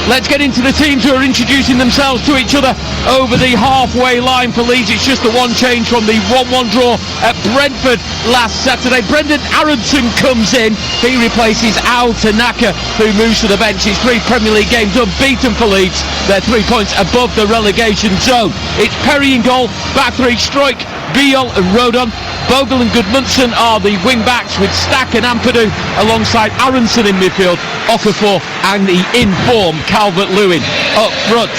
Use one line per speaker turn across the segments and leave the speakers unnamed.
Let's get into the teams who are introducing themselves to each other over the halfway line for Leeds. It's just the one change from the 1-1 draw at Brentford last Saturday. Brendan Aronson comes in. He replaces Al Tanaka, who moves to the bench. His 3 Premier League games unbeaten for Leeds. They're 3 points above the relegation zone. It's Perry in goal, back 3, Struijk, Biel and Rodon. Bogle and Gudmundsson are the wing-backs, with Stack and Ampadu alongside Aronson in midfield, Okafor and the in-form Calvert-Lewin up front.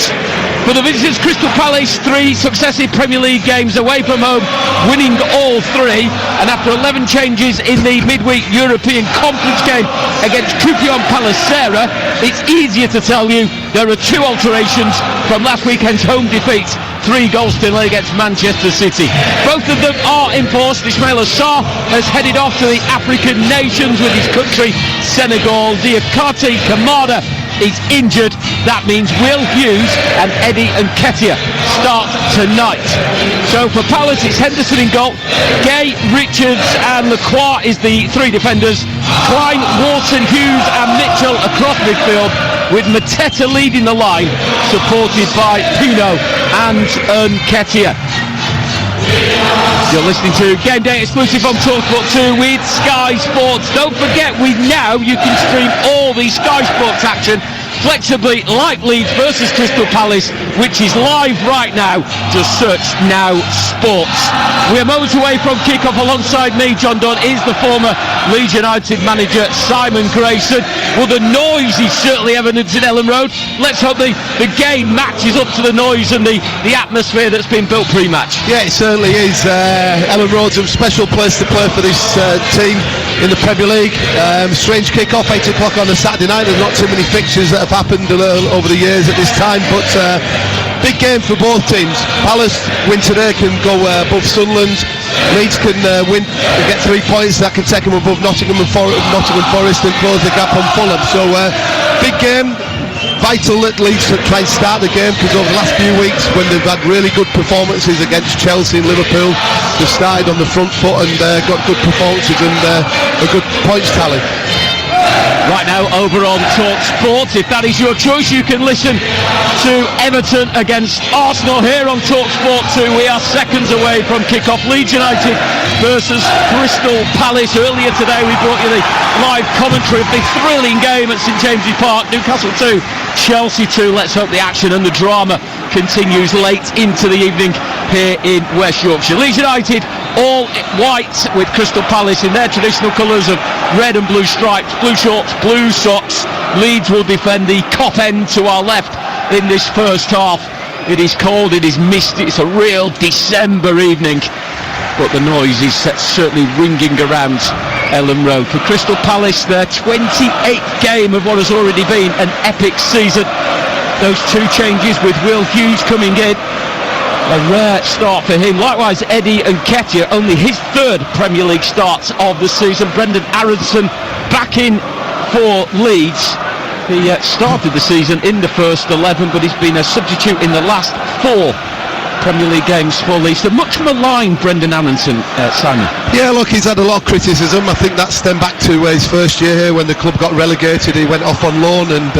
For the visitors, Crystal Palace, 3 successive Premier League games away from home, winning all 3, and after 11 changes in the midweek European Conference game against Kupion Palacera, it's easier to tell you there are 2 alterations from last weekend's home defeat, 3 goals to nil against Manchester City. Both of them are enforced. Ismail Assar has headed off to the African nations with his country, Senegal. Diakate Kamada is injured. That means Will Hughes and Eddie Nketiah start tonight. So for Palace, it's Henderson in goal, Gay, Richards and Lacroix is the 3 defenders, Klein, Wharton, Hughes and Mitchell across midfield, with Mateta leading the line, supported by Pino and Nketiah. You're listening to Game Day exclusive on TalkSport 2 with Sky Sports. Don't forget, you can stream all the Sky Sports action flexibly, like Leeds versus Crystal Palace, which is live right now. Just search Now Sports. We're moments away from kick-off. Alongside me, John Dunn, is the former Leeds United manager Simon Grayson. Well, the noise is certainly evident in Ellen Road. Let's hope the game matches up to the noise and the atmosphere that's been built pre-match.
Yeah, it certainly is. Ellen Road's a special place to play for this team in the Premier League. Strange kick-off, 8 o'clock on a Saturday night. There's not too many fixtures that have happened over the years at this time, but big game for both teams. Palace win today can go above Sunderland. Leeds can win and get 3 points. That can take them above Nottingham Forest and close the gap on Fulham. So big game. Vital that Leeds try and start the game, because over the last few weeks, when they've had really good performances against Chelsea and Liverpool, they've started on the front foot and got good performances and a good points tally.
Right now over on TalkSport, if that is your choice, you can listen to Everton against Arsenal here on TalkSport 2. We are seconds away from kick-off. Leeds United versus Crystal Palace. Earlier today we brought you the live commentary of the thrilling game at St James's Park. Newcastle 2, Chelsea 2. Let's hope the action and the drama continues late into the evening here in West Yorkshire. Leeds United all white, with Crystal Palace in their traditional colours of red and blue stripes, blue shorts, blue socks. Leeds will defend the Kop end to our left in this first half. It is cold, it is misty, it's a real December evening, but the noise is certainly ringing around Ellen Road. For Crystal Palace, their 28th game of what has already been an epic season. Those 2 changes with Will Hughes coming in, a rare start for him. Likewise, Eddie Nketiah, only his 3rd Premier League start of the season. Brendan Aronson back in for Leeds. He started the season in the first 11, but he's been a substitute in the last 4 Premier League games for Leeds. The much maligned Brendan Aronson, Simon.
Yeah, look, he's had a lot of criticism. I think that stemmed back to his first year here when the club got relegated. He went off on loan and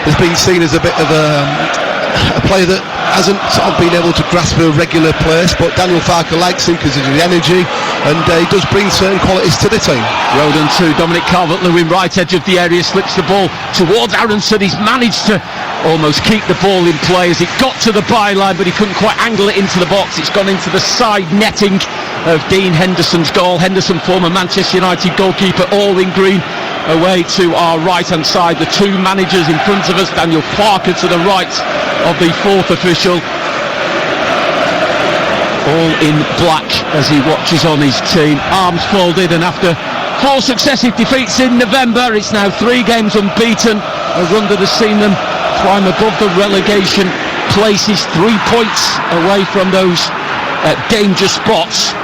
has been seen as a bit of a player that hasn't sort of been able to grasp a regular place, but Daniel Farke likes him because of his energy, and he does bring certain qualities to the team.
Rodon to Dominic Calvert-Lewin, right edge of the area, slips the ball towards Aronson. He's managed to almost keep the ball in play as it got to the byline, but he couldn't quite angle it into the box. It's gone into the side netting of Dean Henderson's goal. Henderson, former Manchester United goalkeeper, all in green. Away to our right hand side, the 2 managers in front of us, Daniel Parker to the right of the 4th official, all in black as he watches on his team, arms folded. And after 4 successive defeats in November, it's now 3 games unbeaten, a run that has seen them climb above the relegation places, 3 points away from those danger spots.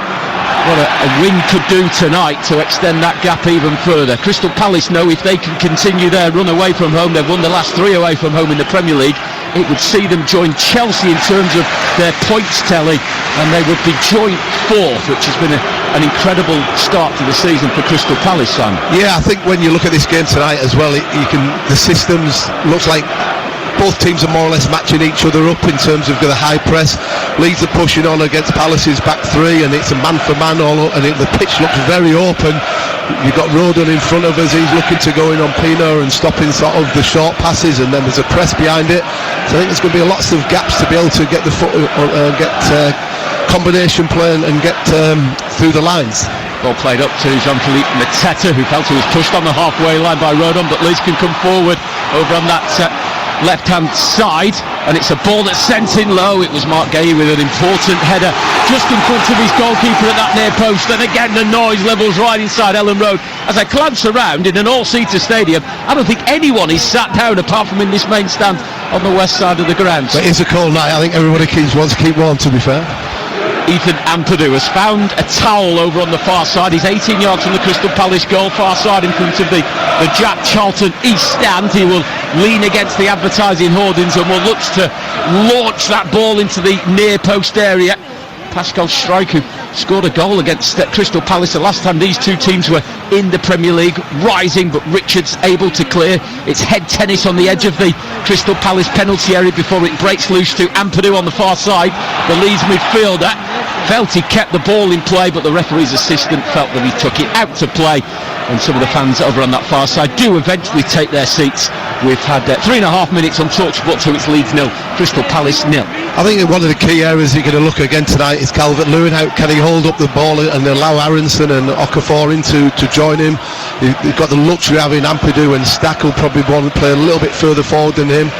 What a win could do tonight to extend that gap even further. Crystal Palace know if they can continue their run away from home, they've won the last 3 away from home in the Premier League, it would see them join Chelsea in terms of their points tally, and they would be joint 4th, which has been an incredible start to the season for Crystal Palace, Simon.
Yeah, I think when you look at this game tonight as well, the systems looks like both teams are more or less matching each other up in terms of the high press. Leeds are pushing on against Palace's back three, and it's a man for man all up, and the pitch looks very open. You've got Rodon in front of us, he's looking to go in on Pino and stopping sort of the short passes, and then there's a press behind it. So I think there's going to be lots of gaps to be able to get the foot, combination play and get through the lines.
Ball played up to Jean-Philippe Mateta, who felt he was pushed on the halfway line by Rodon, but Leeds can come forward over on that left-hand side, and it's a ball that's sent in low. It was Mark Gay with an important header just in front of his goalkeeper at that near post, and again the noise levels right inside Ellen Road. As I glance around in an all-seater stadium, I don't think anyone is sat down apart from in this main stand on the west side of the ground.
But it's a cold night. I think everybody wants to keep warm, to be fair.
Ethan Ampadu has found a towel over on the far side. He's 18 yards from the Crystal Palace goal, far side in front of the Jack Charlton East stand. He will lean against the advertising hoardings and will look to launch that ball into the near post area. Pascal Struijk, who scored a goal against Crystal Palace the last time these two teams were in the Premier League, rising, but Richards able to clear. It's head tennis on the edge of the Crystal Palace penalty area before it breaks loose to Ampadu on the far side. The Leeds midfielder felt he kept the ball in play, but the referee's assistant felt that he took it out to play, and some of the fans over on that far side do eventually take their seats. We've had 3.5 minutes on TalkSport 2. It's Leeds 0, Crystal Palace 0.
I think one of the key areas you're going to look again tonight is Calvert-Lewin. How can he hold up the ball and allow Aronson and Okafor in to join him? You've got the luxury of having Ampadu, and Stack will probably want to play a little bit further forward than him.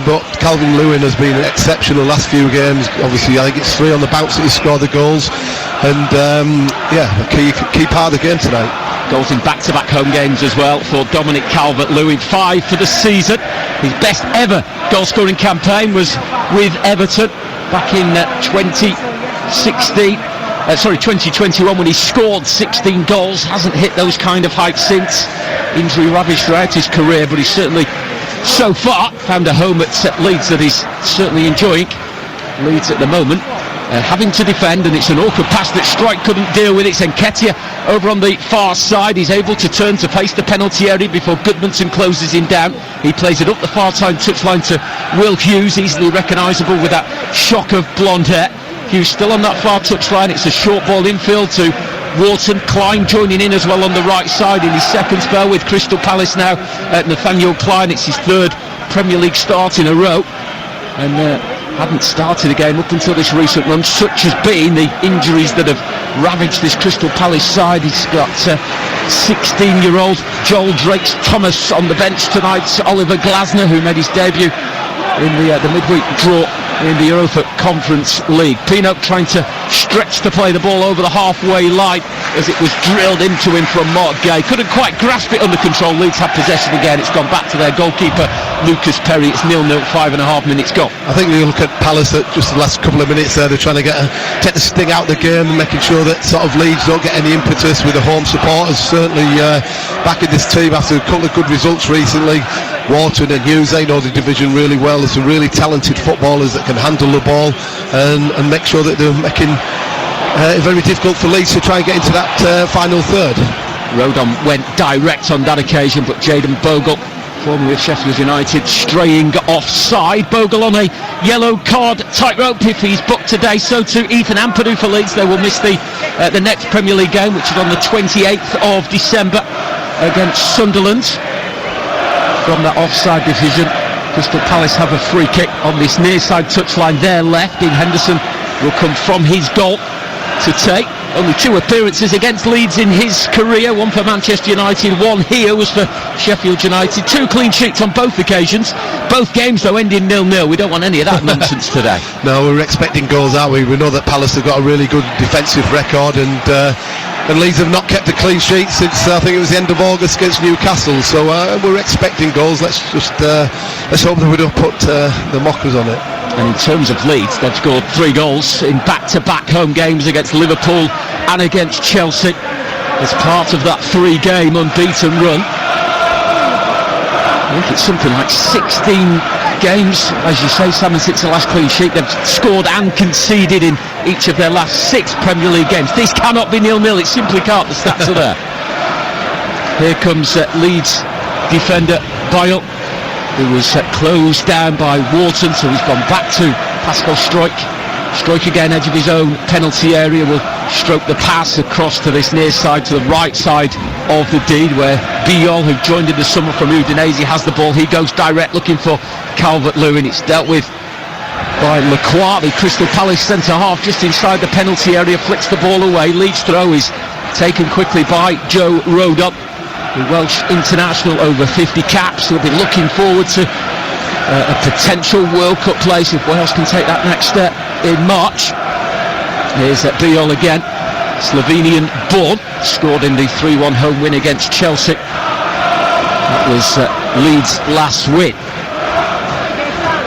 But Calvert-Lewin has been exceptional the last few games. Obviously, I think it's 3 on the bounce that he scored the goals, and a key part of the game tonight.
Goals in back-to-back home games as well for Dominic Calvert-Lewin. 5 for the season. His best ever goal-scoring campaign was with Everton back in 2021 when he scored 16 goals. Hasn't hit those kind of heights since. Injury ravaged throughout his career, but he's certainly so far found a home at Leeds that he's certainly enjoying. Leeds at the moment having to defend, and it's an awkward pass that Struijk couldn't deal with. It's Nketiah over on the far side. He's able to turn to face the penalty area before Goodmanson closes him down. He plays it up the far side touchline to Will Hughes, easily recognisable with that shock of blonde hair. Hughes still on that far touchline. It's a short ball infield to Wharton. Klein joining in as well on the right side in his second spell with Crystal Palace now. Nathaniel Klein, it's his 3rd Premier League start in a row, and hadn't started again up until this recent run. Such has been the injuries that have ravaged this Crystal Palace side. He's got 16-year-old Joel Drakes-Thomas on the bench tonight. Oliver Glasner, who made his debut in the midweek draw in the Europa Conference League. Pino trying to stretch to play the ball over the halfway line as it was drilled into him from Mark Gay. Couldn't quite grasp it under control. Leeds had possession again. It's gone back to their goalkeeper Lucas Perry. It's 0-0, 5.5 minutes gone.
I think you look at Palace at just the last couple of minutes there, they're trying to take the sting out of the game and making sure that sort of Leeds don't get any impetus with the home supporters. Certainly backing this team after a couple of good results recently. Wharton and Hughes, they know the division really well. There's some really talented footballers that can handle the ball and make sure that they're making it very difficult for Leeds to try and get into that final third.
Rodon went direct on that occasion, but Jayden Bogle, formerly of Sheffield United, straying offside. Bogle on a yellow card tightrope if he's booked today. So too Ethan Ampadu for Leeds. They will miss the next Premier League game, which is on the 28th of December against Sunderland. From that offside division, Crystal Palace have a free kick on this near side touchline. Their left in Henderson will come from his goal to take. Only 2 appearances against Leeds in his career, 1 for Manchester United, 1 here was for Sheffield United. 2 clean sheets on both occasions. Both games though ending 0-0. We don't want any of that nonsense today.
No, we're expecting goals, aren't we? We know that Palace have got a really good defensive record, and Leeds have not kept a clean sheet since I think it was the end of August against Newcastle. So we're expecting goals. Let's hope that we don't put the mockers on it.
And in terms of Leeds, they've scored 3 goals in back-to-back home games against Liverpool and against Chelsea as part of that 3-game unbeaten run. I think it's something like 16 games, as you say, Simon, since the last clean sheet. They've scored and conceded in each of their last 6 Premier League games. This cannot be 0-0. It simply can't. The stats are there. Here comes Leeds defender Bale. who was closed down by Wharton, so he's gone back to Pascal Struijk. Struijk again, edge of his own penalty area, will stroke the pass across to this near side, to the right side of the deed, where Biol, who joined in the summer from Udinese, has the ball. He goes direct looking for Calvert-Lewin. It's dealt with by Lacroix, the Crystal Palace centre-half, just inside the penalty area, flicks the ball away. Leeds throw is taken quickly by Joe Rodon, the Welsh international, over 50 caps. He'll be looking forward to a potential World Cup place if Wales can take that next step in March. Here's Biol again, Slovenian born, scored in the 3-1 home win against Chelsea. That was Leeds' last win.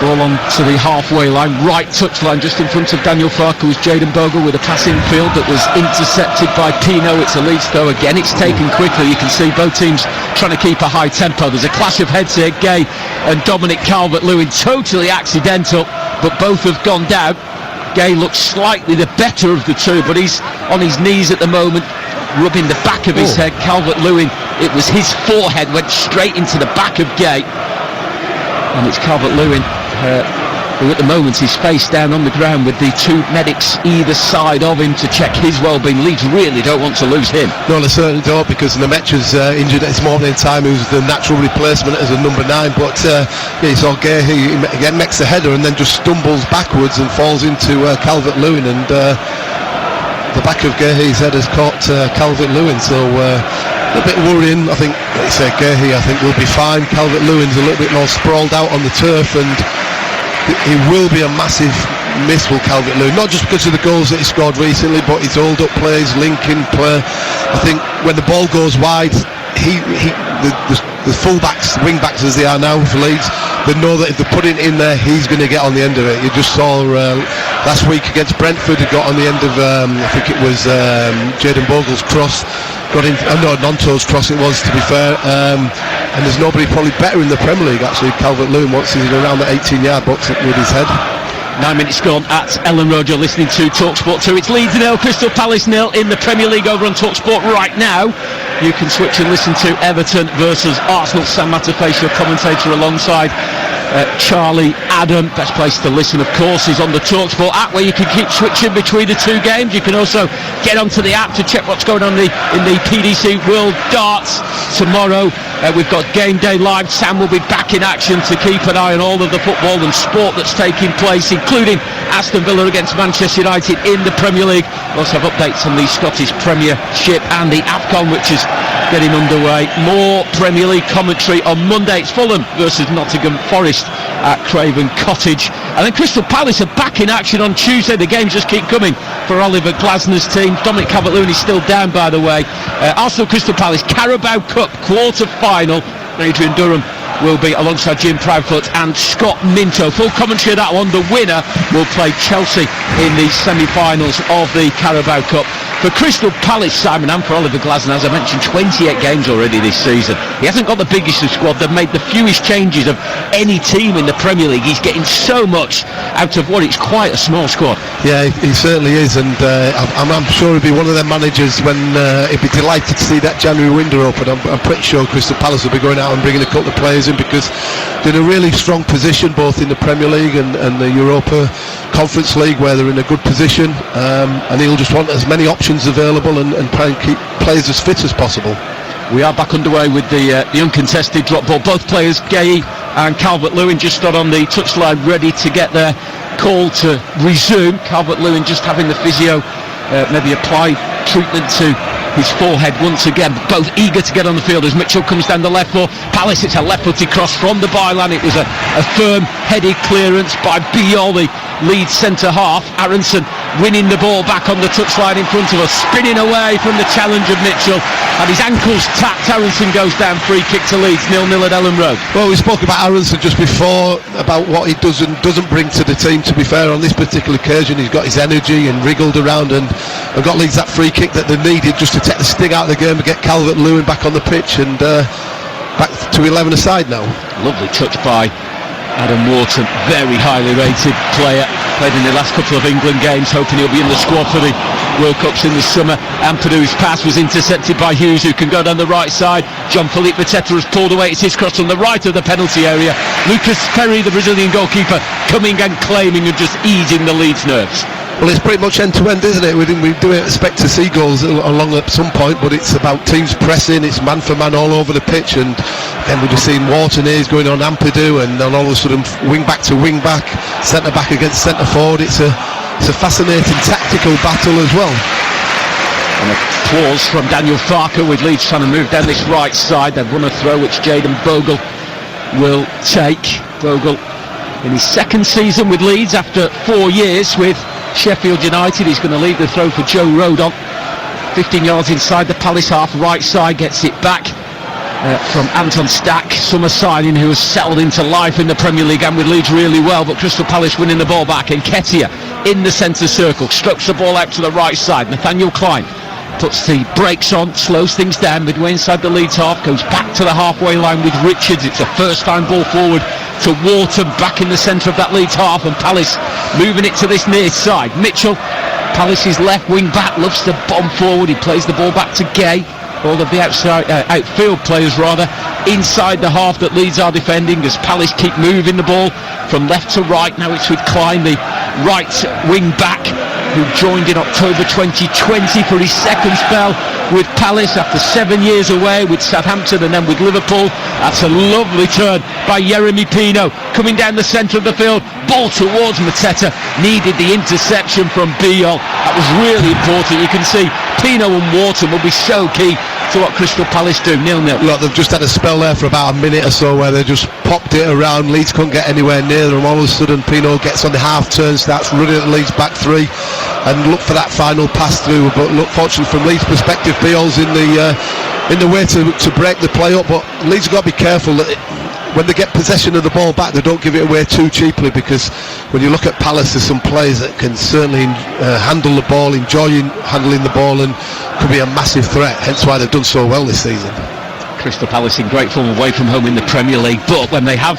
Ball on to the halfway line, right touchline, just in front of Daniel Farke was Jayden Bogle with a pass infield that was intercepted by Pino. It's a Leeds throw again, it's taken quickly. You can see both teams trying to keep a high tempo. There's a clash of heads here, Gay and Dominic Calvert-Lewin, totally accidental, but both have gone down. Gay looks slightly the better of the two, but he's on his knees at the moment, rubbing the back of his head. Calvert-Lewin, it was his forehead, went straight into the back of Gay. And it's Calvert-Lewin who at the moment is face down on the ground with the two medics either side of him to check his well-being. Leeds really don't want to lose him.
No, they certainly don't, because Nemecha's injured at this moment in time, who's the natural replacement as a number 9. But you saw Gay, he again makes the header and then just stumbles backwards and falls into Calvert-Lewin, and the back of Gay's head has caught Calvert-Lewin, so a bit worrying. I think, like you say, Gay, I think will be fine. Calvert-Lewin's a little bit more sprawled out on the turf, and he will be a massive miss, will Calvert-Lewin, not just because of the goals that he scored recently, but his hold-up plays, linking play. I think when the ball goes wide, the full-backs, wing-backs as they are now for Leeds, they know that if they put it in there, he's going to get on the end of it. You just saw last week against Brentford, he got on the end of, I think it was Jayden Bogle's cross, got in, Nonto's cross it was, to be fair, and there's nobody probably better in the Premier League, actually, Calvert-Lewin, once he's around the 18-yard box with his head.
9 minutes gone at Ellen Road. You're listening to TalkSport 2. It's Leeds 0, Crystal Palace 0 in the Premier League over on TalkSport right now. You can switch and listen to Everton versus Arsenal. Sam Matterface, your commentator, alongside Charlie Adam. Best place to listen, of course, is on the TalkSport app, where you can keep switching between the two games. You can also get onto the app to check what's going on in the PDC World Darts tomorrow. We've got Game Day Live. Sam will be back in action to keep an eye on all of the football and sport that's taking place, including Aston Villa against Manchester United in the Premier League. We'll also have updates on the Scottish Premiership and the AFCON, which is getting underway. More Premier League commentary on Monday. It's Fulham versus Nottingham Forest at Craven Cottage. And then Crystal Palace are back in action on Tuesday. The games just keep coming for Oliver Glasner's team. Dominic Calvert-Lewin is still down, by the way. Arsenal Crystal Palace Carabao Cup quarter-final. Adrian Durham will be alongside Jim Proudfoot and Scott Minto. Full commentary of that one. The winner will play Chelsea in the semi-finals of the Carabao Cup. For Crystal Palace, Simon, and for Oliver Glasner, as I mentioned, 28 games already this season. He hasn't got the biggest of squad. They've made the fewest changes of any team in the Premier League. He's getting so much out of what is quite a small squad.
Yeah, he certainly is, and I'm sure he'll be one of their managers when he'd be delighted to see that January window open. I'm pretty sure Crystal Palace will be going out and bringing a couple of players in, because they're in a really strong position both in the Premier League and the Europa Conference League, where they're in a good position, and he'll just want as many options available and try and keep players as fit as possible.
We are back underway with the uncontested drop ball. Both players, Gay and Calvert-Lewin, just stood on the touchline ready to get their call to resume. Calvert-Lewin just having the physio maybe apply treatment to his forehead once again. Both eager to get on the field as Mitchell comes down the left for Palace. It's a left-footed cross from the byline. It was a firm headed clearance by Biol, the Leeds centre-half. Aronson winning the ball back on the touchline in front of us, spinning away from the challenge of Mitchell, and his ankles tapped. Aronson goes down, free kick to Leeds, 0-0 at Ellen Road.
Well, we spoke about Aronson just before, about what he does and doesn't bring to the team. To be fair, on this particular occasion, he's got his energy and wriggled around and got Leeds that free kick that they needed just to take the sting out of the game and get Calvert-Lewin back on the pitch, and back to 11 aside now.
Lovely touch by Adam Wharton, very highly rated player, played in the last couple of England games, hoping he'll be in the squad for the World Cups in the summer. Ampadu's pass was intercepted by Hughes, who can go down the right side. Jean-Philippe Mateta has pulled away. It's his cross from the right of the penalty area. Lucas Perry, the Brazilian goalkeeper, coming and claiming and just easing the Leeds nerves.
Well, it's pretty much end-to-end, isn't it? We do expect to see goals along at some point, but it's about teams pressing, it's man-for-man all over the pitch, and then we're just seeing Waternays going on Ampadu, and then all of a sudden wing-back to wing-back, centre-back against centre-forward. It's a fascinating tactical battle as well.
And applause from Daniel Farker, with Leeds trying to move down this right side. They've won a throw which Jayden Bogle will take. Bogle in his second season with Leeds after 4 years with Sheffield United. He's going to leave the throw for Joe Rodon. 15 yards inside the Palace half, right side, gets it back from Anton Stack, summer signing who has settled into life in the Premier League and with Leeds really well, but Crystal Palace winning the ball back, and Ketia in the centre circle, strokes the ball out to the right side. Nathaniel Klein puts the brakes on, slows things down midway inside the Leeds half, goes back to the halfway line with Richards. It's a first time ball forward to Wharton, back in the centre of that Leeds half, and Palace moving it to this near side. Mitchell, Palace's left wing back, loves to bomb forward. He plays the ball back to Gay. All of the outfield players rather inside the half that Leeds are defending, as Palace keep moving the ball from left to right. Now it's with Klein, the right wing back, who joined in October 2020 for his second spell with Palace after 7 years away with Southampton and then with Liverpool. That's a lovely turn by Yeremy Pino, coming down the centre of the field, ball towards Mateta, needed the interception from Biol. That was really important. You can see Pino and Wharton will be so key to what Crystal Palace do. 0-0.
Look, they've just had a spell there for about a minute or so where they just popped it around. Leeds couldn't get anywhere near them. All of a sudden Pino gets on the half turn, starts running at the Leeds back three and look for that final pass through. But look, fortunately from Leeds' perspective, Biol's in the way to break the play up. But Leeds have got to be careful that when they get possession of the ball back, they don't give it away too cheaply, because when you look at Palace, there's some players that can certainly handle the ball, enjoy handling the ball, and could be a massive threat, hence why they've done so well this season.
Crystal Palace in great form away from home in the Premier League, but when they have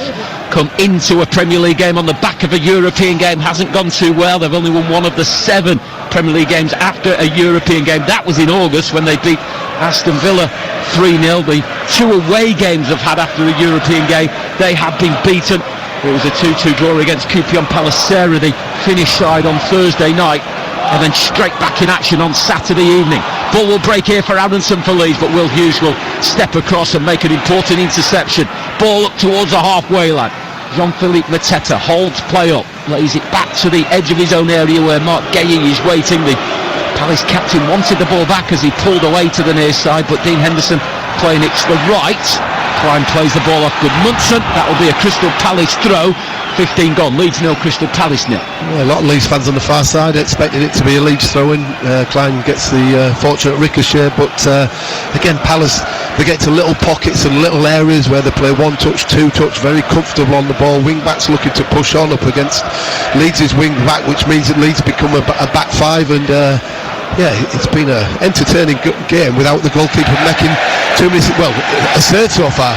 come into a Premier League game on the back of a European game, hasn't gone too well. They've only won one of the 7 Premier League games after a European game. That was in August when they beat Aston Villa 3-0. The 2 away games they've had after a European game, they have been beaten. It was a 2-2 draw against Kupion Palacera, the Finnish side, on Thursday night, and then straight back in action on Saturday evening. Ball will break here for Aronson for Leeds, but Will Hughes will step across and make an important interception. Ball up towards the halfway line. Jean-Philippe Mateta holds play up, lays it back to the edge of his own area where Mark Guéhi is waiting. The Palace captain wanted the ball back as he pulled away to the near side, but Dean Henderson playing it to the right. Klein plays the ball off Goodmunson. That will be a Crystal Palace throw. 15 gone. Leeds 0, Crystal Palace 0.
Yeah, a lot of Leeds fans on the far side expecting it to be a Leeds throw-in. Klein gets the fortunate ricochet, but again, Palace, they get to little pockets and little areas where they play 1 touch, 2 touch, very comfortable on the ball. Wing-backs looking to push on up against Leeds' wing-back, which means that Leeds become a back 5, and yeah, it's been an entertaining game without the goalkeeper making too many, well, a third so far.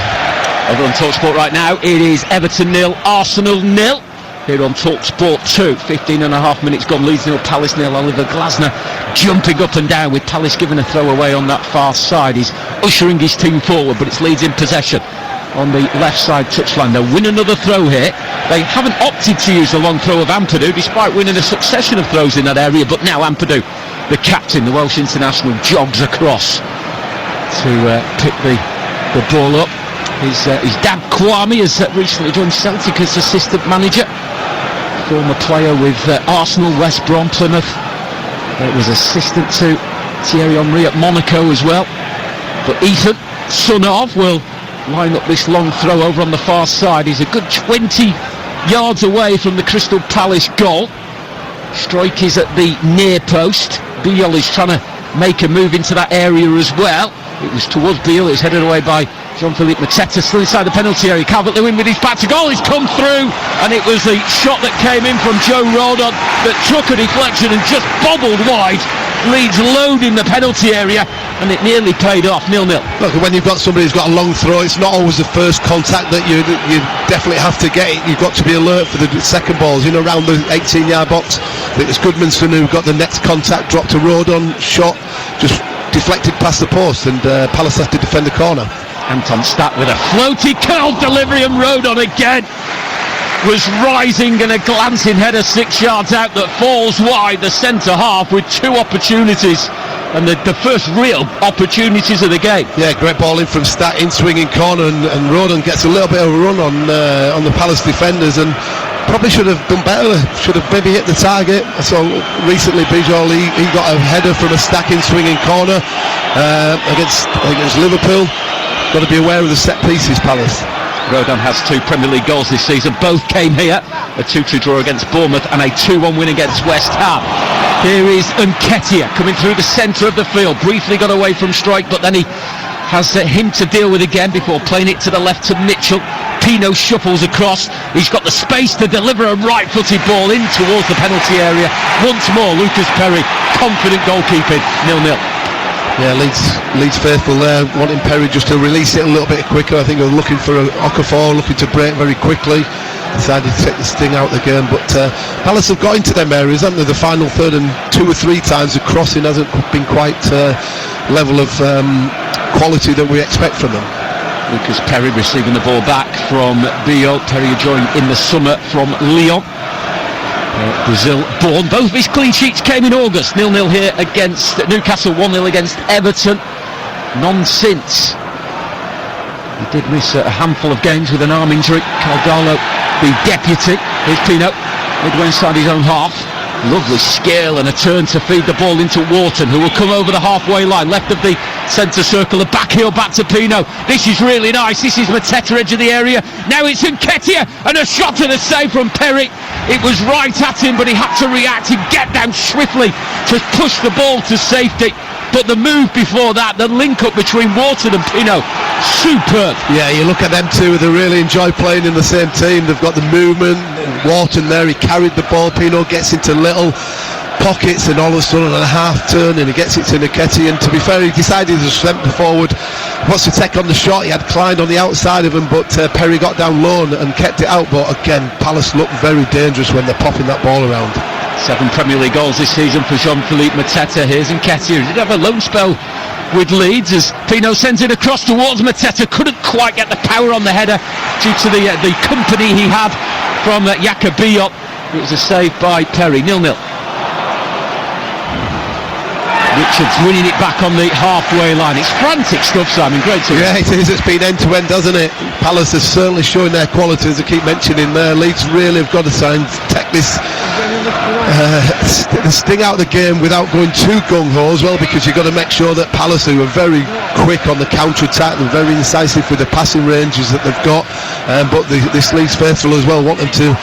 Over on TalkSport right now, it is Everton 0, Arsenal 0. Here on TalkSport 2, 15 and a half minutes gone. Leeds 0, Palace 0. Oliver Glasner jumping up and down with Palace giving a throw away on that far side. He's ushering his team forward, but it's Leeds in possession on the left side touchline. They'll win another throw here. They haven't opted to use the long throw of Ampadu, despite winning a succession of throws in that area, but now Ampadu, the captain, the Welsh international, jogs across to pick the ball up. His dad Kwame has recently joined Celtic as assistant manager, former player with Arsenal, West Brom, Plymouth. Was assistant to Thierry Henry at Monaco as well. But Ethan, son of, will line up this long throw over on the far side. He's a good 20 yards away from the Crystal Palace goal. Strike is at the near post. Biol is trying to make a move into that area as well. It was towards Biol. It's headed away by Jean-Philippe Mateta, still inside the penalty area. Calvert-Lewin with his back to goal. He's come through, and it was the shot that came in from Joe Rodon that took a deflection and just bobbled wide. Leeds loading the penalty area, and it nearly paid off. 0-0.
Look, when you've got somebody who's got a long throw, it's not always the first contact that you definitely have to get it. You've got to be alert for the second balls, around the 18-yard box. I think it's Goodmanson who got the next contact, dropped a Rodon shot, just deflected past the post, and Palace had to defend the corner.
Anton Stack with a floaty curled delivery, and Rodon again was rising, and a glancing header 6 yards out that falls wide. The centre half with 2 opportunities, and the first real opportunities of the game.
Yeah, great ball in from Stack, in swinging corner, and Rodon gets a little bit of a run on the Palace defenders, and probably should have done better, should have maybe hit the target. I saw recently Bijol, he got a header from a Stack in swinging corner against Liverpool. Got to be aware of the set pieces, Palace.
Rodon has 2 Premier League goals this season. Both came here. A 2-2 draw against Bournemouth and a 2-1 win against West Ham. Here is Nketiah coming through the centre of the field. Briefly got away from strike, but then he has him to deal with again before playing it to the left to Mitchell. Pino shuffles across. He's got the space to deliver a right-footed ball in towards the penalty area. Once more, Lucas Perry, confident goalkeeping, 0-0.
Yeah, Leeds faithful there, wanting Perry just to release it a little bit quicker. I think they were looking for Okafor, looking to break very quickly. Decided to take the sting out of the game, but Palace have got into them areas, haven't they? The final third, and 2 or 3 times the crossing hasn't been quite level of quality that we expect from them.
Lucas Perry receiving the ball back from Bio. Perry joined in the summer from Lyon. Brazil born. Both of his clean sheets came in August. 0-0 here against Newcastle, 1-0 against Everton. None since. He did miss a handful of games with an arm injury. Caldalo, the deputy. Here's Pino, midway inside his own half. Lovely scale and a turn to feed the ball into Wharton, who will come over the halfway line, left of the centre circle, a back heel back to Pino. This is really nice. This is Mateta, edge of the area. Now it's Nketiah, and a shot and a save from Perry. It was right at him, but he had to react and get down swiftly to push the ball to safety. But the move before that, the link-up between Wharton and Pino, superb.
Yeah, you look at them two, they really enjoy playing in the same team. They've got the movement. Wharton there, he carried the ball. Pino gets into little pockets, and all of a sudden on a half turn, and he gets it to Nketiah. And to be fair, he decided to strengthen forward. Wants to take on the shot. He had Klein on the outside of him, but Perry got down low and kept it out. But again, Palace look very dangerous when they're popping that ball around.
7 Premier League goals this season for Jean-Philippe Mateta. Here's Nketiah. He did have a loan spell with Leeds as Pino sends it across towards Mateta. Couldn't quite get the power on the header due to the company he had from Jacobiot. It was a save by Perry. 0-0. Richards winning it back on the halfway line. It's frantic stuff, Simon. Great to
Yeah, it is. It's been end-to-end, hasn't it? Palace is certainly showing their quality, as I keep mentioning there. Leeds really have got to try and take this sting out of the game without going too gung-ho as well, because you've got to make sure that Palace, who are very quick on the counter-attack and very incisive with the passing ranges that they've got, but this Leeds faithful as well want them to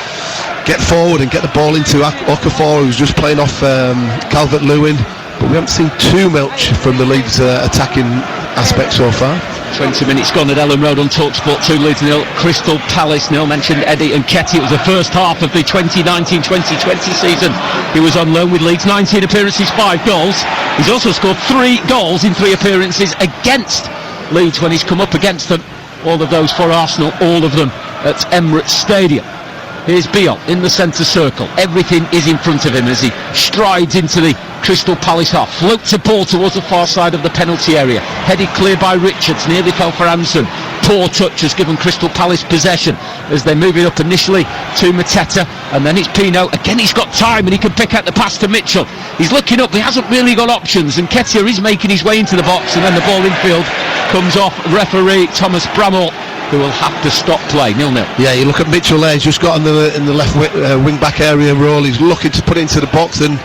get forward and get the ball into Okafor, who's just playing off Calvert-Lewin. But we haven't seen too much from the Leeds attacking aspect so far.
20 minutes gone at Ellen Road on TalkSport 2, Leeds 0, Crystal Palace 0. Mentioned Eddie Nketiah. It was the first half of the 2019-2020 season. He was on loan with Leeds, 19 appearances, 5 goals. He's also scored 3 goals in 3 appearances against Leeds when he's come up against them. All of those for Arsenal, all of them at Emirates Stadium. Here's Bion in the centre circle. Everything is in front of him as he strides into the Crystal Palace half. Floats a ball towards the far side of the penalty area. Headed clear by Richards. Nearly fell for Anson. Poor touch has given Crystal Palace possession as they move it up initially to Mateta, and then it's Pino. Again, he's got time and he can pick out the pass to Mitchell. He's looking up. He hasn't really got options, and Nketiah is making his way into the box, and then the ball infield comes off referee Thomas Bramall, who will have to stop play. 0-0.
Yeah, you look at Mitchell there. He's just got in the left wing back area role. He's looking to put it into the box and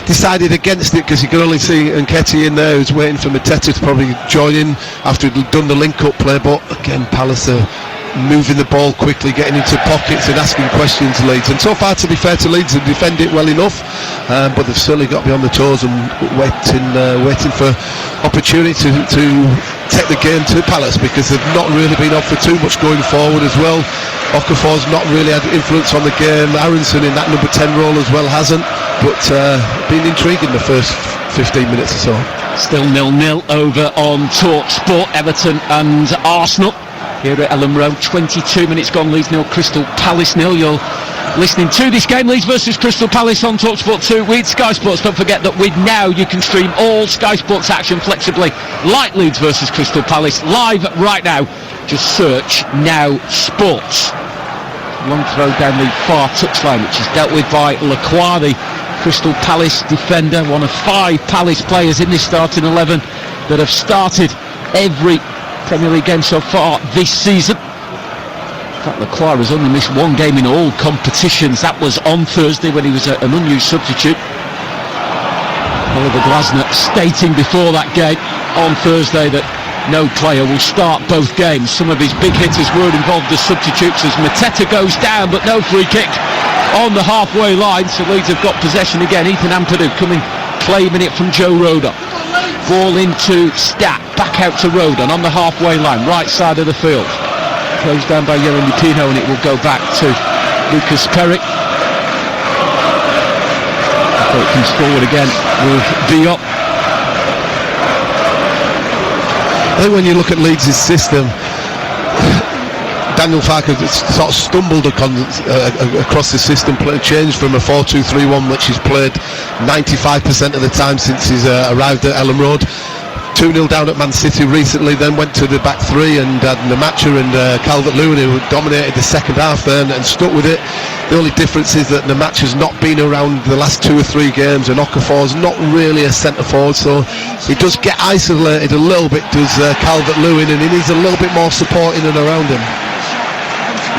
decided against it because you can only see Nketiah in there, who's waiting for Mateta to probably join in after he'd done the link-up play. But again, Palace are moving the ball quickly, getting into pockets and asking questions to Leeds. And so far, to be fair to Leeds, they defend it well enough, but they've certainly got to be on the toes and waiting for opportunity to take the game to Palace, because they've not really been offered too much going forward as well. Okafor's not really had influence on the game. Aronson in that number 10 role as well hasn't, but been intriguing the first 15 minutes or so.
Still 0-0 over on TalkSport. Everton and Arsenal here at Ellen Road. 22 minutes gone. Leeds 0, Crystal Palace 0. You'll listening to this game, Leeds versus Crystal Palace on TalkSport 2 with Sky Sports. Don't forget that with Now you can stream all Sky Sports action flexibly, like Leeds versus Crystal Palace, live right now. Just search Now Sports. Long throw down the far touchline, which is dealt with by Lacroix, the Crystal Palace defender, one of 5 Palace players in this starting 11 that have started every Premier League game so far this season. In fact, Lacroix has only missed 1 game in all competitions. That was on Thursday when he was an unused substitute. Oliver Glasner stating before that game on Thursday that no player will start both games. Some of his big hitters were involved as substitutes as Mateta goes down, but no free kick on the halfway line. So Leeds have got possession again. Ethan Ampadu coming, claiming it from Joe Rodon. Ball into Stat, back out to Rodon on the halfway line, right side of the field. Closed down by Yeremy Pino, and it will go back to Lucas Perrick. Before it comes forward again with Diop.
I think when you look at Leeds' system, Daniel Farke sort of stumbled across the system, changed from a 4-2-3-1, which he's played 95% of the time since he's arrived at Ellen Road. 2-0 down at Man City recently, then went to the back 3 and had Namacha and Calvert-Lewin who dominated the second half then and stuck with it. The only difference is that Namacha's not been around the last 2 or 3 games, and Okafor's not really a centre forward, so he does get isolated a little bit, does Calvert-Lewin, and he needs a little bit more support in and around him.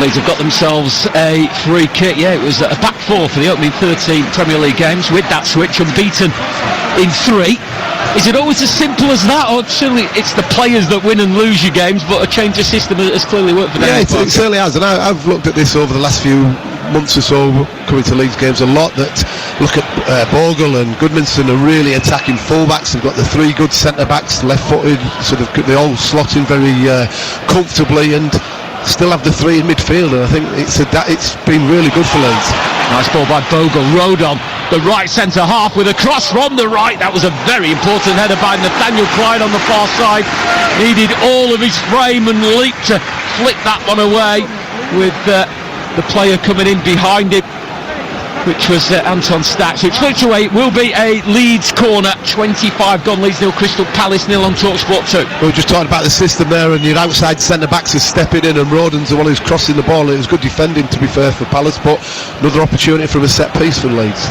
Leeds have got themselves a free kick. Yeah, it was a back 4 for the opening 13 Premier League games with that switch, unbeaten in 3. Is it always as simple as that, or surely it's the players that win and lose your games, but a change of system has clearly worked for them?
Yeah, it certainly has, and I've looked at this over the last few months or so, coming to Leeds games a lot, that look at Bogle and Goodmanson are really attacking fullbacks. They've got the 3 good centre-backs, left-footed, so they all slot in very comfortably, and still have the 3 in midfield, and I think it's been really good for Leeds.
Nice ball by Bogle. Rodon, the right centre half with a cross from the right. That was a very important header by Nathaniel Clyde on the far side. Needed all of his frame and leap to flick that one away, with the player coming in behind him, which was Anton Stat. So it's flicked away. It will be a Leeds corner. 25 gone, Leeds 0, Crystal Palace 0 on TalkSport 2.
We were just talking about the system there, and your outside centre-backs are stepping in, and Rodon's the one who's crossing the ball. It was good defending, to be fair, for Palace, but another opportunity from a set-piece for Leeds.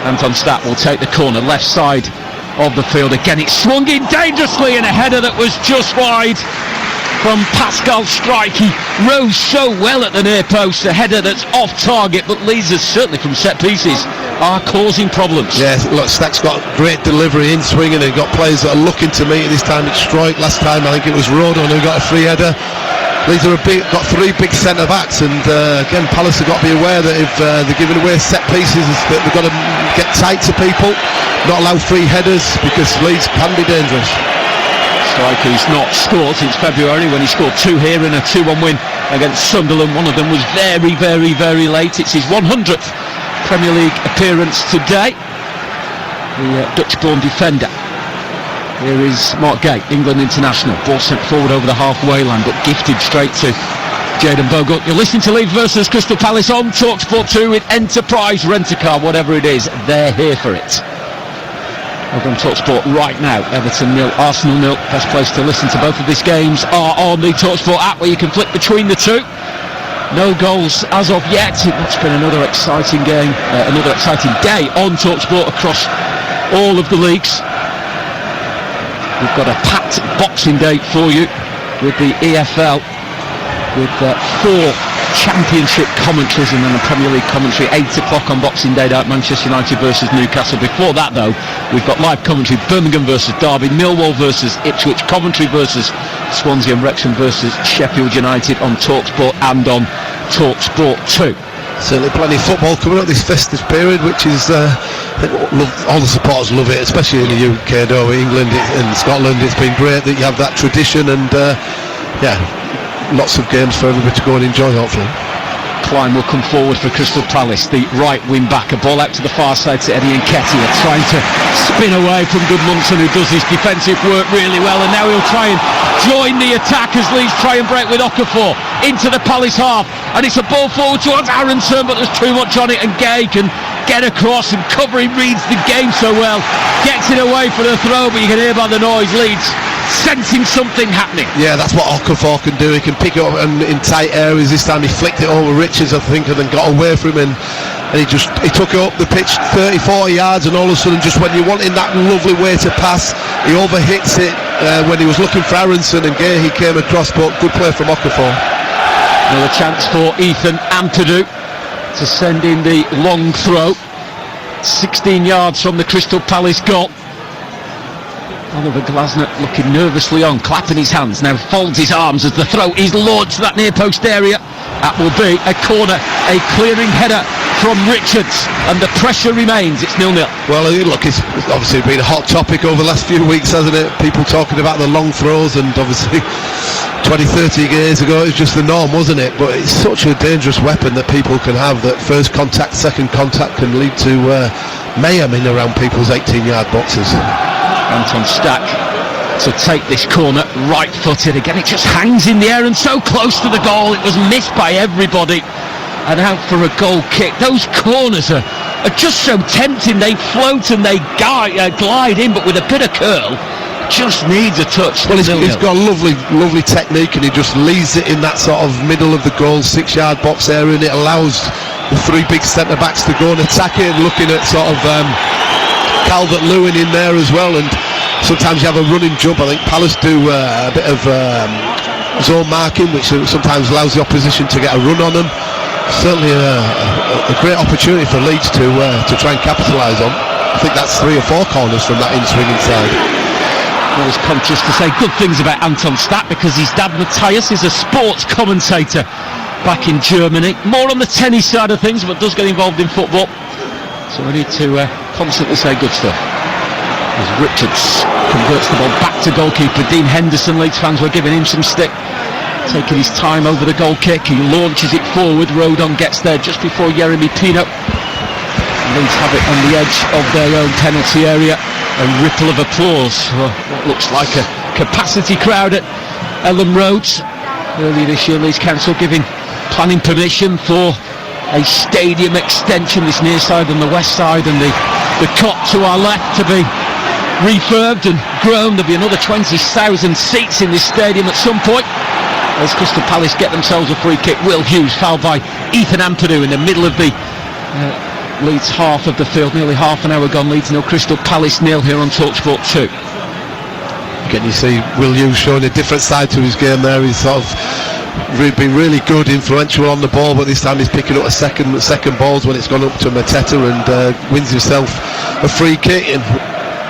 Anton Stat will take the corner, left side of the field. Again, it swung in dangerously, and a header that was just wide from Pascal Strike. He rose so well at the near post, a header that's off target, but Leeds, certainly from set pieces, are causing problems.
Yes, look, Stack's got great delivery in swinging, and he's got players that are looking to meet. This time it's Strike, last time I think it was Rodon who got a free header. Leeds are got 3 big centre backs, and again Palace have got to be aware that if they're giving away set pieces, that they've got to get tight to people, not allow free headers, because Leeds can be dangerous.
Strike, who's not scored since February when he scored 2 here in a 2-1 win against Sunderland. One of them was very, very, very late. It's his 100th Premier League appearance today. The Dutch-born defender. Here is Mark Gay, England international. Ball sent forward over the halfway line, but gifted straight to Jayden Bogle. You're listening to Leeds versus Crystal Palace on TalkSport 2 with Enterprise Rent-A-Car. Whatever it is, they're here for it. Over on TalkSport right now. Everton 0, Arsenal 0. Best place to listen to both of these games are on the TalkSport app, where you can flick between the 2. No goals as of yet. It's been another exciting game, another exciting day on TalkSport across all of the leagues. We've got a packed Boxing Day for you with the EFL, with 4 Championship commentaries and then a Premier League commentary 8 o'clock on Boxing Day night, Manchester United versus Newcastle. Before that though, we've got live commentary, Birmingham versus Derby, Millwall versus Ipswich, Coventry versus Swansea, and Wrexham versus Sheffield United on TalkSport and on TalkSport 2.
Certainly plenty of football coming up this festive period, which is all the supporters love it, especially in the UK, though. England and Scotland, it's been great that you have that tradition, and lots of games for everybody to go and enjoy, hopefully.
Klein will come forward for Crystal Palace, the right wing back. A ball out to the far side to Eddie Nketiah, trying to spin away from Goodmanson, who does his defensive work really well, and now he'll try and join the attack as Leeds try and break with Okafor into the Palace half. and it's a ball forward towards Aronson, but there's too much on it, and Gay can get across and cover. He reads the game so well, gets it away for the throw, but you can hear by the noise Leeds sensing something happening.
Yeah, that's what Okafor can do. He can pick it up in tight areas. This time he flicked it over Richards, I think, and then got away from him, and he took it up the pitch 30-40 yards, and all of a sudden, just when you're wanting that lovely way to pass, he overhits it. When he was looking for Aronson and Gay, he came across, but good play from Okafor.
Another chance for Ethan Ampadu to send in the long throw, 16 yards from the Crystal Palace goal. Oliver Glasner looking nervously on, clapping his hands, now folds his arms as the throw is launched to that near post area. That will be a corner, a clearing header from Richards, and the pressure remains. It's 0-0.
Well, look, it's obviously been a hot topic over the last few weeks, hasn't it? People talking about the long throws, and obviously 20-30 years ago it was just the norm, wasn't it? But it's such a dangerous weapon that people can have, that first contact, second contact can lead to mayhem in around people's 18-yard boxes.
Anton Stack to take this corner, right-footed again. It just hangs in the air and so close to the goal. It was missed by everybody, and out for a goal kick. Those corners are just so tempting. They float and they glide in, but with a bit of curl, just needs a touch.
Well, he's got a lovely technique, and he just leaves it in that sort of middle of the goal, 6-yard box area, and it allows the three big centre backs to go and attack it, and looking at sort of Calvert-Lewin in there as well, and sometimes you have a running jump. I think Palace do a bit of zone marking, which sometimes allows the opposition to get a run on them. Certainly a great opportunity for Leeds to try and capitalise on. I think that's 3 or 4 corners from that in-swing inside.
I was conscious to say good things about Anton Stack, because his dad Matthias is a sports commentator back in Germany, more on the tennis side of things, but does get involved in football. So we need to constantly say good stuff. As Richards converts the ball back to goalkeeper Dean Henderson. Leeds fans were giving him some stick, taking his time over the goal kick. He launches it forward. Rodon gets there just before Yeremy Pino. Leeds have it on the edge of their own penalty area. A ripple of applause for what looks like a capacity crowd at Elland Road. Earlier this year, Leeds Council giving planning permission for a stadium extension, this near side and the west side, and the cot to our left to be refurbed and grown. There'll be another 20,000 seats in this stadium at some point, as Crystal Palace get themselves a free kick. Will Hughes fouled by Ethan Ampadu in the middle of the Leeds half of the field. Nearly half an hour gone. Leeds 0, Crystal Palace 0 here on TalkSport 2.
Again, you see Will Hughes showing a different side to his game there. He's sort of been really good, influential on the ball, but this time he's picking up second balls when it's gone up to Mateta, and wins himself a free kick. And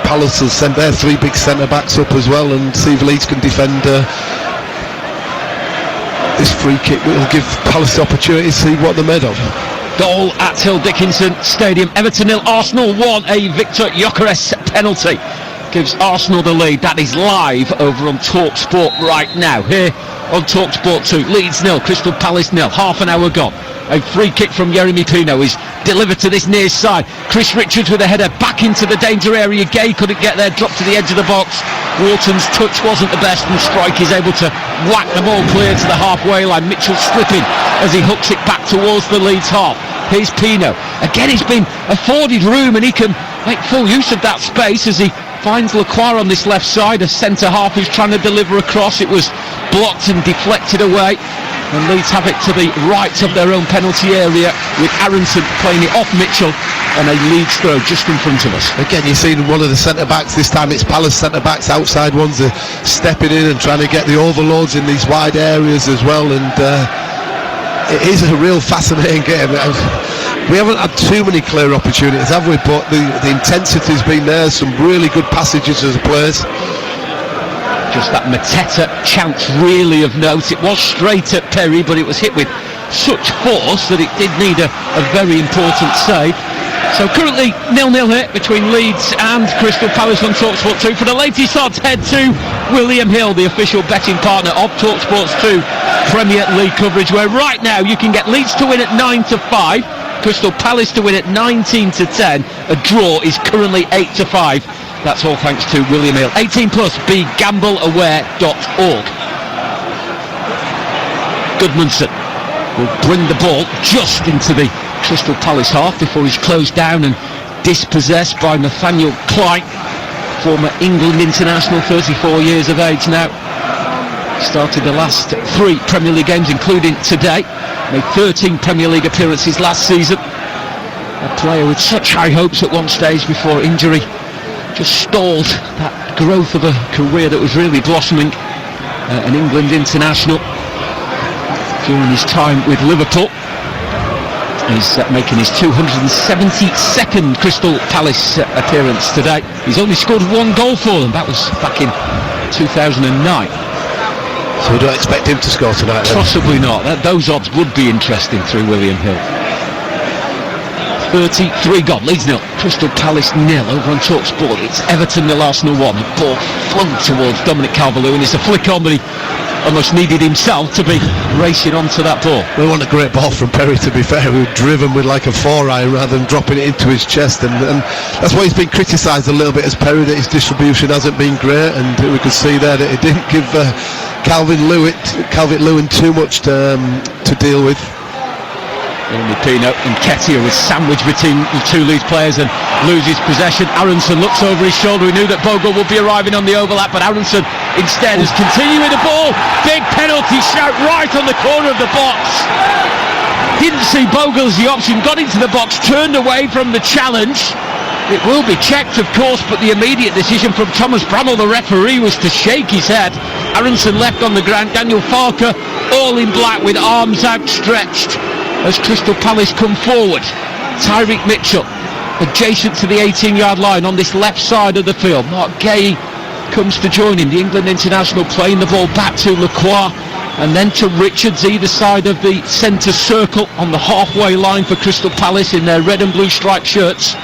Palace will send their 3 big centre backs up as well, and see if Leeds can defend this free kick. Will give Palace the opportunity to see what they're made of.
Goal at Hill Dickinson Stadium. Everton 0, Arsenal 1. A Victor Gyökeres penalty gives Arsenal the lead. That is live over on TalkSport right now. Here on TalkSport 2, Leeds 0, Crystal Palace 0. Half an hour gone. A free kick from Yeremy Pino is delivered to this near side. Chris Richards with a header back into the danger area. Gay couldn't get there, dropped to the edge of the box. Wharton's touch wasn't the best, and Strike is able to whack the ball clear to the halfway line. Mitchell slipping as he hooks it back towards the Leeds half. Here's Pino. Again, he's been afforded room, and he can make full use of that space as he finds Lacroix on this left side. A centre half who's trying to deliver across. It was blocked and deflected away, and Leeds have it to the right of their own penalty area, with Aronson playing it off Mitchell, and a Leeds throw just in front of us.
Again, you've seen one of the centre backs, this time it's Palace centre backs, outside ones are stepping in and trying to get the overloads in these wide areas as well, and it is a real fascinating game. We haven't had too many clear opportunities, have we? But the intensity's been there. Some really good passages as a players.
Just that Mateta chance really of note. It was straight at Perry, but it was hit with such force that it did need a very important save. So currently 0-0 here between Leeds and Crystal Palace on TalkSport 2. For the latest odds, head to William Hill, the official betting partner of TalkSport 2 Premier League coverage, where right now you can get Leeds to win at 9-5, Crystal Palace to win at 19-10. A draw is currently 8-5. That's all thanks to William Hill. 18 plus, begambleaware.org. Goodmanson will bring the ball just into the Crystal Palace half before he's closed down and dispossessed by Nathaniel Clyne, former England international, 34 years of age now. Started the last 3 Premier League games, including today. Made 13 Premier League appearances last season. A player with such high hopes at one stage before injury just stalled that growth of a career that was really blossoming. An England international during his time with Liverpool. He's making his 272nd Crystal Palace appearance today. He's only scored 1 goal for them. That was back in 2009.
So we don't expect him to score tonight then?
Possibly not. Those odds would be interesting through William Hill. 33 gone, Leeds 0, Crystal Palace 0 over on TalkSport. It's Everton 0, Arsenal 1. The ball flung towards Dominic Calvert-Lewin. It's a flick on, but he almost needed himself to be racing onto that ball.
We want a great ball from Perry, to be fair. We were driven with like a 4-iron rather than dropping it into his chest, and that's why he's been criticised a little bit as Perry, that his distribution hasn't been great, and we could see there that it didn't give Calvert-Lewin too much to deal with.
Pino and Ketia was sandwiched between the 2 Leeds players and loses possession. Aronson looks over his shoulder. He knew that Bogle would be arriving on the overlap, but Aronson instead has continued with the ball. Big penalty shout right on the corner of the box. Didn't see Bogle as the option, got into the box, turned away from the challenge. It will be checked, of course, but the immediate decision from Thomas Bramall, the referee, was to shake his head. Aronson left on the ground. Daniel Farke, all in black with arms outstretched as Crystal Palace come forward. Tyreek Mitchell adjacent to the 18-yard line on this left side of the field. Mark Gay comes to join him, the England international, playing the ball back to Lacroix and then to Richards either side of the centre circle on the halfway line for Crystal Palace in their red and blue striped shirts.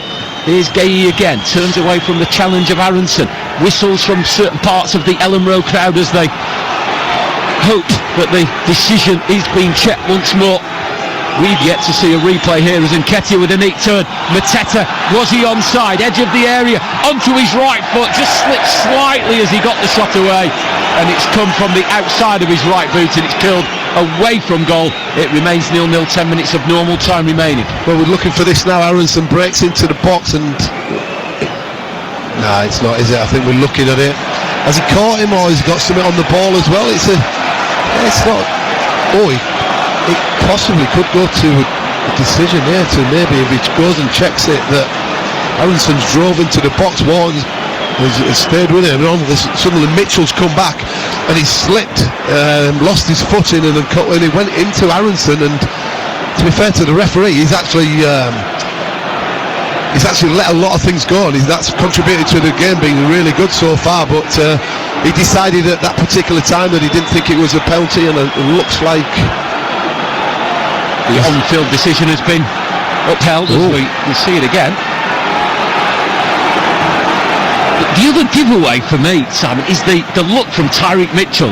Here's Gay again, turns away from the challenge of Aronson, whistles from certain parts of the Ellen Road crowd as they hope that the decision is being checked once more. We've yet to see a replay here as Nketiah with a neat turn. Mateta, was he onside? Edge of the area, onto his right foot, just slipped slightly as he got the shot away, and it's come from the outside of his right boot and it's curled away from goal. It remains 0-0, 10 minutes of normal time remaining.
Well, we're looking for this now. Aronson breaks into the box and... Nah, it's not, is it? I think we're looking at it. Has he caught him or has he got something on the ball as well? It's not... Oh, it possibly could go to a decision here to maybe, if he goes and checks it, that Aronson's drove into the box. Warren's has stayed with him. Suddenly Mitchell's come back and he slipped, lost his footing and he went into Aronson, and to be fair to the referee, he's actually let a lot of things go, and that's contributed to the game being really good so far, but he decided at that particular time that he didn't think it was a penalty, and it looks like
the on-field decision has been upheld. As we see it again. The other giveaway for me, Simon, is the look from Tyreek Mitchell.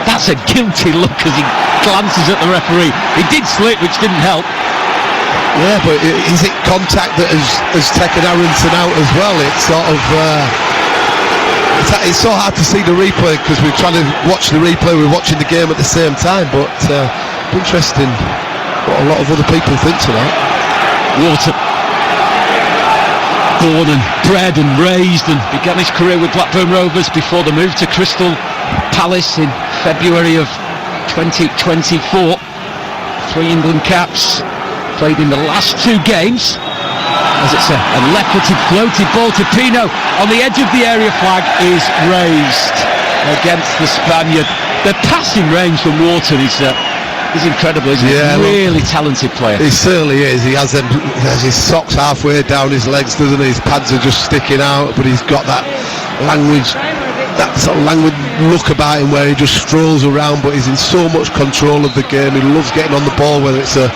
That's a guilty look as he glances at the referee. He did slip, which didn't help.
Yeah, but is it contact that has taken Aronson out as well? It's sort of... It's so hard to see the replay because we're trying to watch the replay, we're watching the game at the same time, but interesting what a lot of other people think tonight.
Wharton, born and bred and raised, and began his career with Blackburn Rovers before the move to Crystal Palace in February of 2024. 3 England caps, played in the last 2 games. As it's a left-footed floated ball to Pino on the edge of the area. Flag is raised against the Spaniard. The passing range from Wharton is incredible, isn't he? Yeah, really talented player.
He certainly is. He has his socks halfway down his legs, doesn't he? His pads are just sticking out, but he's got that sort of languid look about him where he just strolls around, but he's in so much control of the game. He loves getting on the ball, whether it's a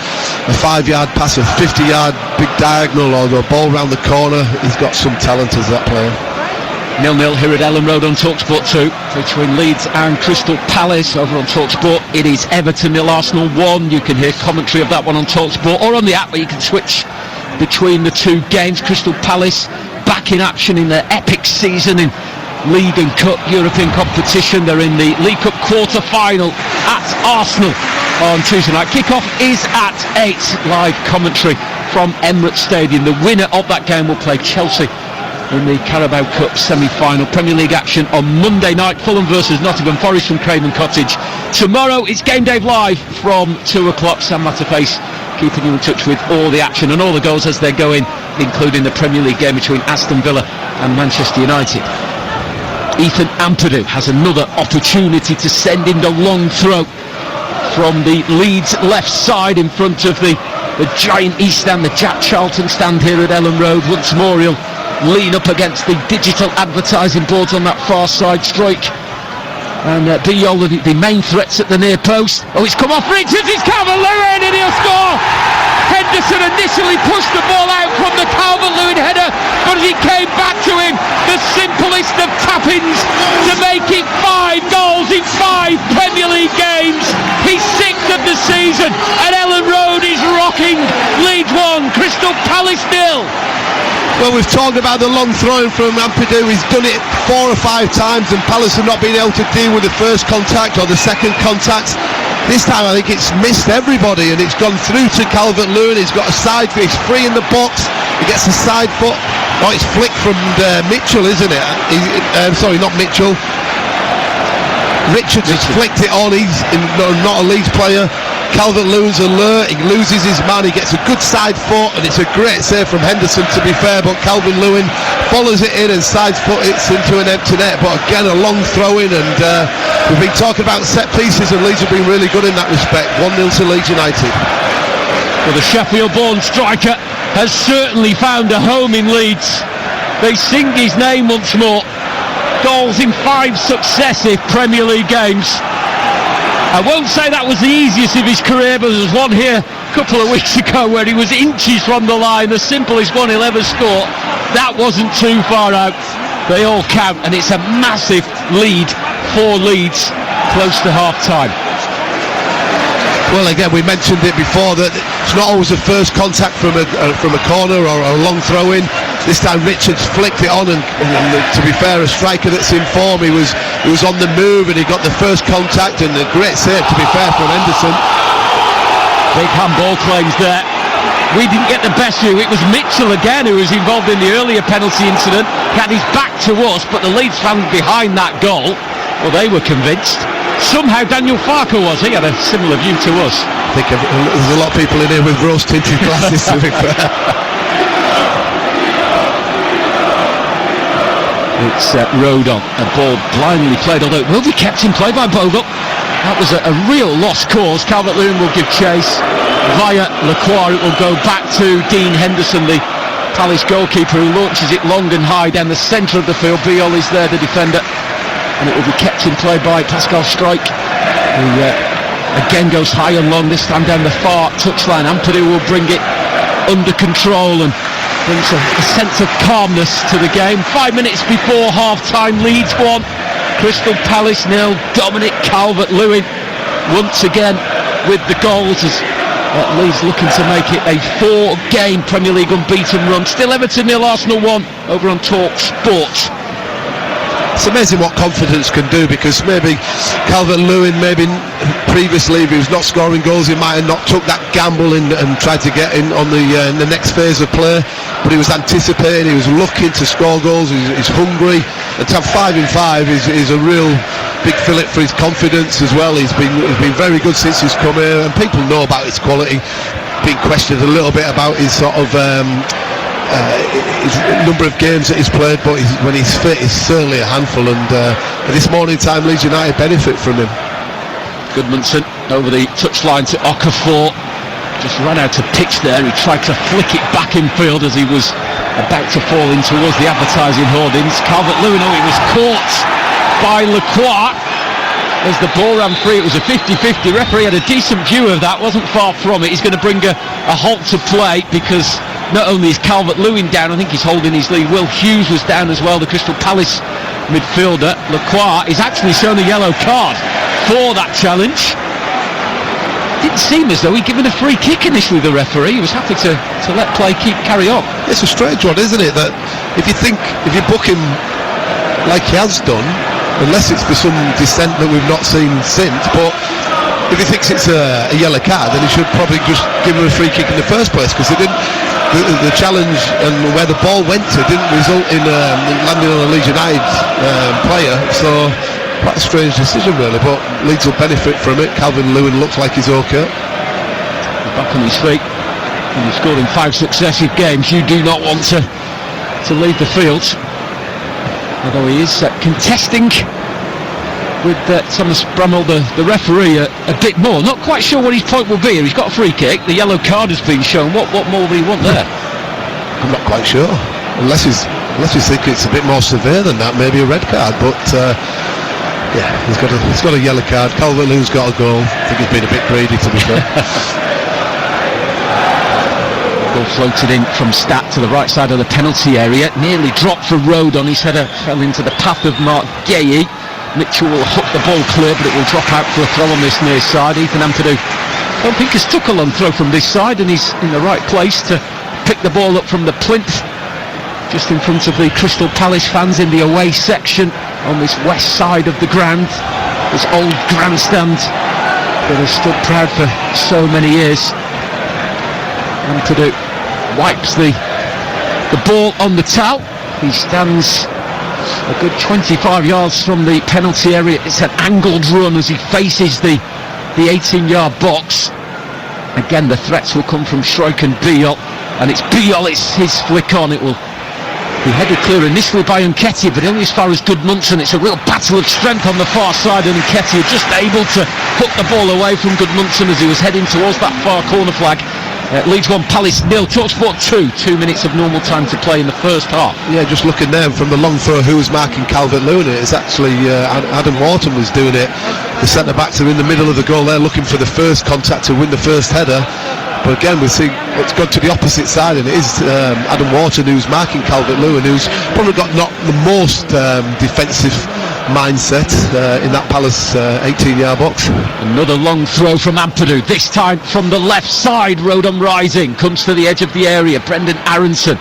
5-yard pass, a 50-yard big diagonal, or a ball round the corner. He's got some talent as that player.
0-0 here at Ellen Road on TalkSport 2 between Leeds and Crystal Palace. Over on TalkSport it is Everton 0, Arsenal 1. You can hear commentary of that one on TalkSport or on the app where you can switch between the 2 games. Crystal Palace back in action in their epic season in League and Cup European competition. They're in the League Cup quarter-final at Arsenal on Tuesday night. Kick-off is at 8. Live commentary from Emirates Stadium. The winner of that game will play Chelsea in the Carabao Cup semi-final. Premier League action on Monday night. Fulham versus Nottingham Forest from Craven Cottage. Tomorrow it's Game Day Live from 2 o'clock. Sam Matterface keeping you in touch with all the action and all the goals as they're going, including the Premier League game between Aston Villa and Manchester United. Ethan Ampadu has another opportunity to send in the long throw from the Leeds left side in front of the giant East Stand, the Jack Charlton stand here at Ellen Road. Once more he'll lean up against the digital advertising boards on that far side, strike and be all the main threats at the near post. Oh, it's come off Richards, it's Calvert-Lewin and he'll score! Henderson initially pushed the ball out from the Calvert-Lewin header, but as it came back to him, the simplest of tap-ins to make it 5 goals in 5 Premier League games. He's 6th of the season and Ellen Road is rocking. Leeds 1, Crystal Palace 0.
Well, we've talked about the long throwing from Ampadu. He's done it 4 or 5 times and Palace have not been able to deal with the first contact or the second contact. This time I think it's missed everybody and it's gone through to Calvert-Lewin. He's got a side foot, he's free in the box, he gets a side foot. Oh, it's flicked from Mitchell, isn't it? Sorry, not Mitchell. Richards has flicked it on. He's not a Leeds player. Calvert-Lewin's alert, he loses his man, he gets a good side foot and it's a great save from Henderson to be fair, but Calvert-Lewin follows it in and side foot it into an empty net. But again, a long throw in, and we've been talking about set pieces and Leeds have been really good in that respect. 1-0 to Leeds United.
Well, the Sheffield-born striker has certainly found a home in Leeds. They sing his name once more. Goals in 5 successive Premier League games. I won't say that was the easiest of his career, but there was one here a couple of weeks ago where he was inches from the line, the simplest one he'll ever score. That wasn't too far out. They all count, and it's a massive lead for Leeds, close to half-time.
Well, again, we mentioned it before that it's not always a first contact from a corner or a long throw-in. This time Richards flicked it on, and to be fair, a striker that's in form, he was on the move and he got the first contact, and a great save, to be fair, from Henderson.
Big handball claims there. We didn't get the best view. It was Mitchell again who was involved in the earlier penalty incident. He had his back to us, but the Leeds fans behind that goal, well, they were convinced. Somehow Daniel Farker was. He had a similar view to us.
I think there's a lot of people in here with rose-tinted glasses, to be fair.
It's Rodon, a ball blindly played, although it will be kept in play by Bogle. That was a real lost cause. Calvert-Lewin will give chase. Via Lacroix, it will go back to Dean Henderson, the Palace goalkeeper, who launches it long and high down the centre of the field. Biol is there, the defender. And it will be kept in play by Pascal Struijk, who again goes high and long, this time down the far touchline. Ampadu will bring it under control and brings a sense of calmness to the game. 5 minutes before half-time, Leeds 1, Crystal Palace 0. Dominic Calvert-Lewin once again with the goals as Leeds looking to make it a 4-game Premier League unbeaten run. Still Everton 0, Arsenal 1 over on Talk Sport.
It's amazing what confidence can do, because maybe Calvert-Lewin, maybe previously if he was not scoring goals, he might have not took that gamble and tried to get in on in the next phase of play, but he was anticipating, he was looking to score goals, he's hungry, and to have 5 in 5 is a real big fillip for his confidence as well. He's been very good since he's come here, and people know about his quality. Being questioned a little bit about his sort of his number of games that he's played, but when he's fit, he's certainly a handful, and at this morning time Leeds United benefit from him. Goodmanson over the touchline to Okafor, just ran out of pitch there. He tried to flick it back in field as he was about to fall in towards the advertising hoardings. Calvert-Lewin, he was caught by Lacroix as the ball ran free. It was a 50-50. Referee had a decent view of that, wasn't far from it. He's going to bring a halt to play, because not only is Calvert-Lewin down, I think he's holding his lead. Will Hughes was down as well, the Crystal Palace midfielder. Lacroix is actually shown a yellow card for that challenge. Didn't seem as though he'd given a free kick initially, the referee. He was happy to let play carry on. It's a strange one, isn't it, that if you book him like he has done, unless it's for some dissent that we've not seen since, but if he thinks it's a yellow card, then he should probably just give him a free kick in the first place, because the challenge and where the ball went to didn't result in landing on a Leeds United player. So quite a strange decision really, but Leeds will benefit from it. Calvert-Lewin looks like he's okay.
Back on his feet. And he's scored in 5 successive games. You do not want to leave the field, although he is contesting with Thomas Bramwell, the referee, a bit more. Not quite sure what his point will be here. He's got a free kick, the yellow card has been shown. What more will he want there?
I'm not quite sure, unless he's thinking it's a bit more severe than that, maybe a red card, but yeah, he's got a yellow card. Calvert-Lewin's got a goal. I think he's been a bit greedy, to be fair.
Ball floated in from Stat to the right side of the penalty area, nearly dropped for Rodon. His header fell into the path of Mark Gay. Mitchell will hook the ball clear, but it will drop out for a throw on this near side. Ethan Ampadu, I don't think has took a long throw from this side, and he's in the right place to pick the ball up from the plinth, just in front of the Crystal Palace fans in the away section on this west side of the ground, this old grandstand that has stood proud for so many years. Ampadu wipes the ball on the towel. He stands a good 25 yards from the penalty area. It's an angled run as he faces the 18-yard box. Again, the threats will come from Stroik and Biol, and it's Biol, it's his flick on. It will be headed clear initially by Nketiah, but only as far as Gudmundsson. It's a real battle of strength on the far side, and Nketiah just able to hook the ball away from Gudmundsson as he was heading towards that far corner flag. Leeds 1, Palace 0. TalkSport 2 minutes of normal time to play in the first half. Yeah, just looking there from the long throw, who was marking Calvert-Lewin? It's actually Adam Wharton was doing it. The centre backs are in the middle of the goal there, looking for the first contact to win the first header. But again, we see it's gone to the opposite side, and it is Adam Wharton who's marking Calvert-Lewin, who's probably got not the most defensive mindset in that Palace 18-yard box. Another long throw from Ampadu, this time from the left side. Rodon rising, comes to the edge of the area. Brendan Aronson,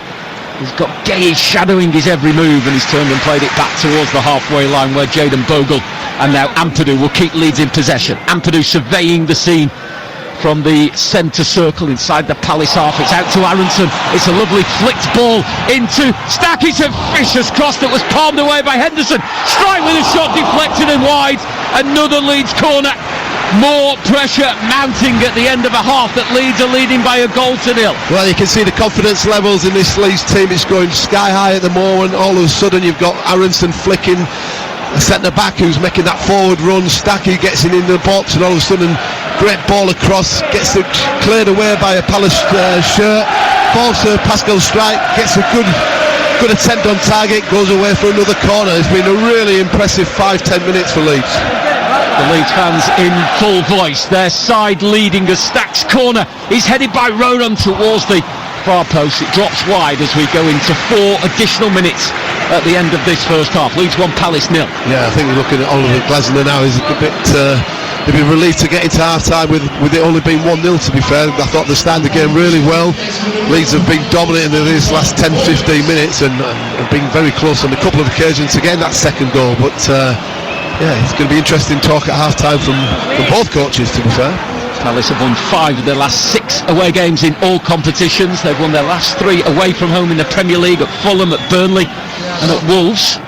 he's got Gay shadowing his every move, and he's turned and played it back towards the halfway line where Jayden Bogle and now Ampadu will keep Leeds in possession. Ampadu surveying the scene from the centre circle inside the Palace half. It's out to Aronson. It's a lovely flicked ball into Stack. It's a vicious cross that was palmed away by Henderson. Strike with a shot deflected and wide. Another Leeds corner. More pressure mounting at the end of a half that Leeds are leading by a goal to nil. Well, you can see the confidence levels in this Leeds team. It's going sky high at the moment. All of a sudden you've got Aronson flicking a centre back who's making that forward run. Stacky gets in the box, and all of a sudden great ball across, gets it cleared away by a Palace shirt. Ball to Pascal Strike, gets a good attempt on target, goes away for another corner. It's been a really impressive 5-10 minutes for Leeds. The Leeds fans in full voice, their side leading as Stack's corner is headed by Rodon towards the far post. It drops wide as we go into 4 additional minutes at the end of this first half. Leeds 1, Palace 0. Yeah, I think looking at Oliver Glasner now is a bit they've been relieved to get into half time with it only being 1-0, to be fair. I thought they started the game really well. Leeds have been dominating in these last 10-15 minutes and have been very close on a couple of occasions to getting that second goal, but yeah, it's going to be interesting talk at half time from both coaches, to be fair. Palace have won 5 of their last 6 away games in all competitions. They've won their last 3 away from home in the Premier League, at Fulham, at Burnley and at Wolves.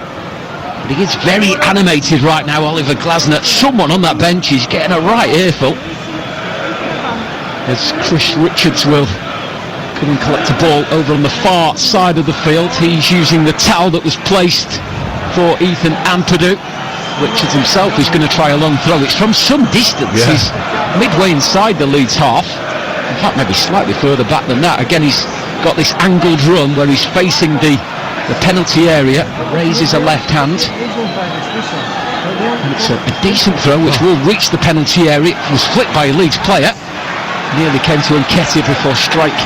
But he is very animated right now, Oliver Glasner. Someone on that bench is getting a right earful as Chris Richards will come and collect a ball over on the far side of the field. He's using the towel that was placed for Ethan Ampadu. Richards himself is going to try a long throw. It's from some distance. Yeah. He's midway inside the Leeds half. In fact, maybe slightly further back than that. Again, he's got this angled run where he's facing the penalty area, raises a left hand. And it's a decent throw which will reach the penalty area. It was flicked by a Leeds player. Nearly came to Nketiah before Strike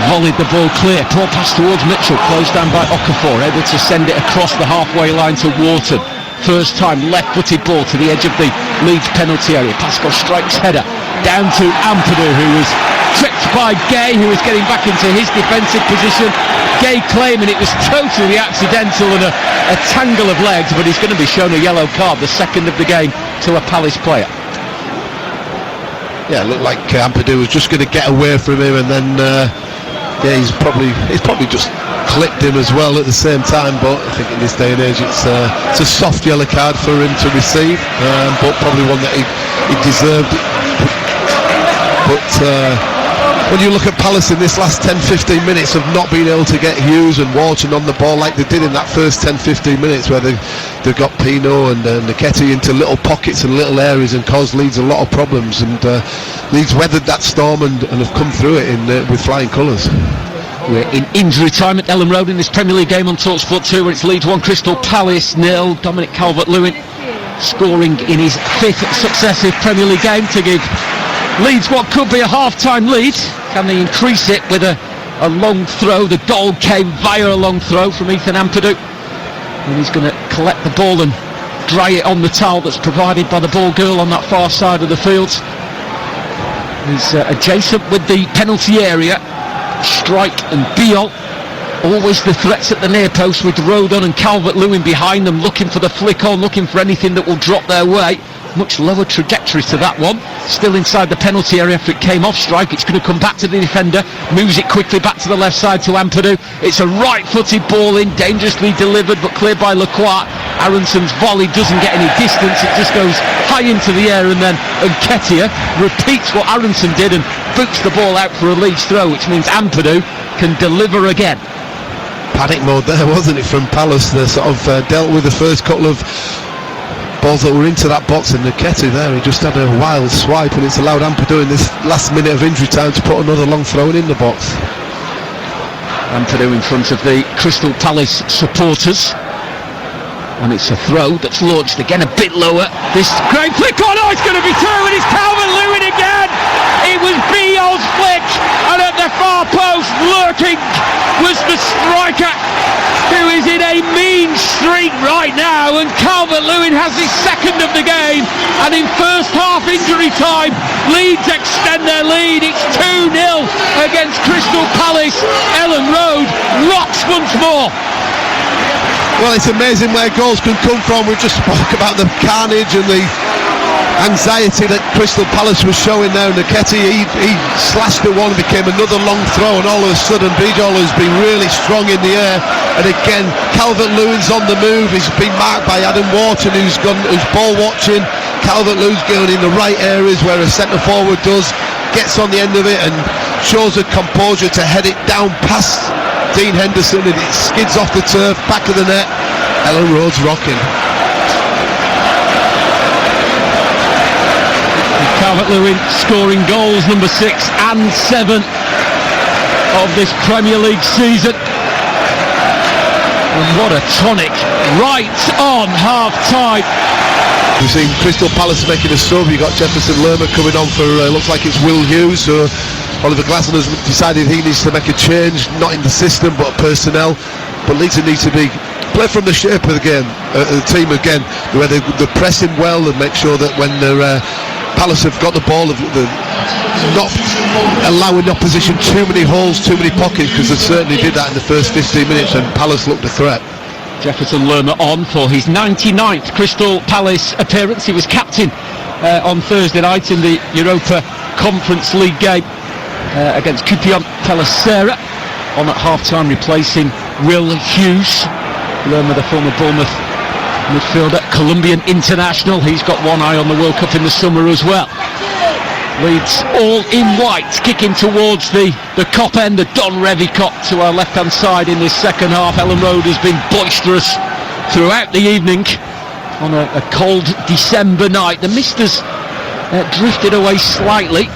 volleyed the ball clear. Poor pass towards Mitchell, closed down by Okafor, able to send it across the halfway line to Wharton. First time left-footed ball to the edge of the Leeds penalty area. Pascal Strike's header down to Ampadu, who was tripped by Gay, who was getting back into his defensive position. Gay claiming it was totally accidental and a tangle of legs, but he's going to be shown a yellow card, the second of the game, to a Palace player.
yeah, it looked like Ampadu was just going to get away from him, and then yeah, he's probably just clipped him as well at the same time. But I think in this day and age, it's a soft yellow card for him to receive, but probably one that he deserved. But when you look at Palace in this last 10-15 minutes of not being able to get Hughes and Wharton on the ball like they did in that first 10-15 minutes, where they got Pino and Nketiah into little pockets and little areas and caused Leeds a lot of problems, and Leeds weathered that storm and have come through it with flying colours.
We're in injury time at Ellen Road in this Premier League game on TalkSport 2, where it's Leeds 1, Crystal Palace 0. Dominic Calvert-Lewin scoring in his 5th successive Premier League game to give Leeds what could be a half-time lead. Can they increase it with a long throw? The goal came via a long throw from Ethan Ampadu, and he's going to collect the ball and dry it on the towel that's provided by the ball girl on that far side of the field. He's adjacent with the penalty area. Strike and Biol, always the threats at the near post, with Rodon and Calvert-Lewin behind them, looking for the flick on, looking for anything that will drop their way. Much lower trajectory to that one. Still inside the penalty area after it came off Strike. It's going to come back to the defender, moves it quickly back to the left side to Ampadu. It's a right-footed ball in, dangerously delivered but cleared by Lacroix. Aronson's volley doesn't get any distance, it just goes high into the air, and then Nketiah repeats what Aronson did and boots the ball out for a Leeds throw, which means Ampadu can deliver again.
Panic mode there, wasn't it, from Palace? They sort of dealt with the first couple of balls that were into that box, and Nketiah there, he just had a wild swipe, and it's allowed Ampadu in this last minute of injury time to put another long throw in the box.
Ampadu in front of the Crystal Palace supporters, and it's a throw that's launched again a bit lower. This great flick on, it's going to be two, and it's Calvert-Lewin again. It was Biol's flick, and at the far post lurking was the striker, who is in a mean streak right now, and Calvert-Lewin has his second of the game, and in first half injury time Leeds extend their lead. It's 2-0 against Crystal Palace. Ellen Road rocks once more.
Well, it's amazing where goals can come from. We just spoke about the carnage and the anxiety that Crystal Palace was showing there. Nketiah, he slashed at one and became another long throw, and all of a sudden Bijol has been really strong in the air, and again Calvert-Lewin's on the move. He's been marked by Adam Wharton, who's ball watching. Calvert-Lewin's going in the right areas where a centre forward does, gets on the end of it and shows a composure to head it down past Dean Henderson, and it skids off the turf, back of the net. Ellen Road's rocking.
Calvert-Lewin scoring goals number 6 and 7 of this Premier League season. And what a tonic right on half-time.
We've seen Crystal Palace making a sub. You've got Jefferson Lerma coming on for, looks like it's Will Hughes. So Oliver Glasner has decided he needs to make a change, not in the system but personnel. But Leeds need to play from the shape of the game, the team again, where they're pressing well and make sure that when they're Palace have got the ball, they're not allowing the opposition too many holes, too many pockets, because they certainly did that in the first 15 minutes and Palace looked a threat.
Jefferson Lerma on for his 99th Crystal Palace appearance. He was captain on Thursday night in the Europa Conference League game against Kupion Pelisera, on at half-time replacing Will Hughes. Lerma, the former Bournemouth midfielder, Colombian international, he's got one eye on the World Cup in the summer as well. Leeds all in white, kicking towards the Kop end, the Don Revy Kop to our left-hand side in this second half. Ellen Road has been boisterous throughout the evening on a cold December night. The mist has drifted away slightly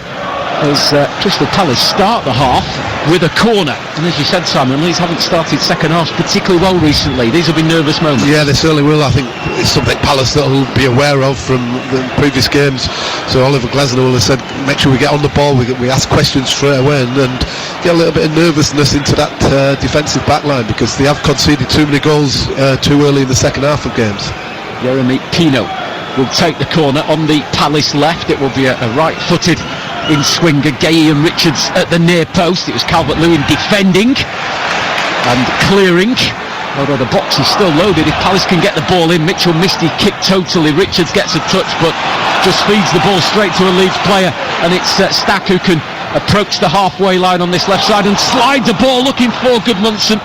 as Crystal Palace start the half with a corner, and as you said, Simon, Leeds haven't started second half particularly well recently. These will be nervous moments.
Yeah, they certainly will. I think it's something Palace that will be aware of from the previous games. So Oliver Glasner will have said, make sure we get on the ball, we ask questions straight away, and get a little bit of nervousness into that defensive back line, because they have conceded too many goals too early in the second half of games.
Jeremy Pino will take the corner on the Palace left. It will be a right-footed in swinger. Gay and Richards at the near post. It was Calvert-Lewin defending and clearing, although the box is still loaded. If Palace can get the ball in, Mitchell missed his kick totally. Richards gets a touch but just feeds the ball straight to a Leeds player. and it's Stack who can approach the halfway line on this left side and slides a ball looking for Gudmundsson.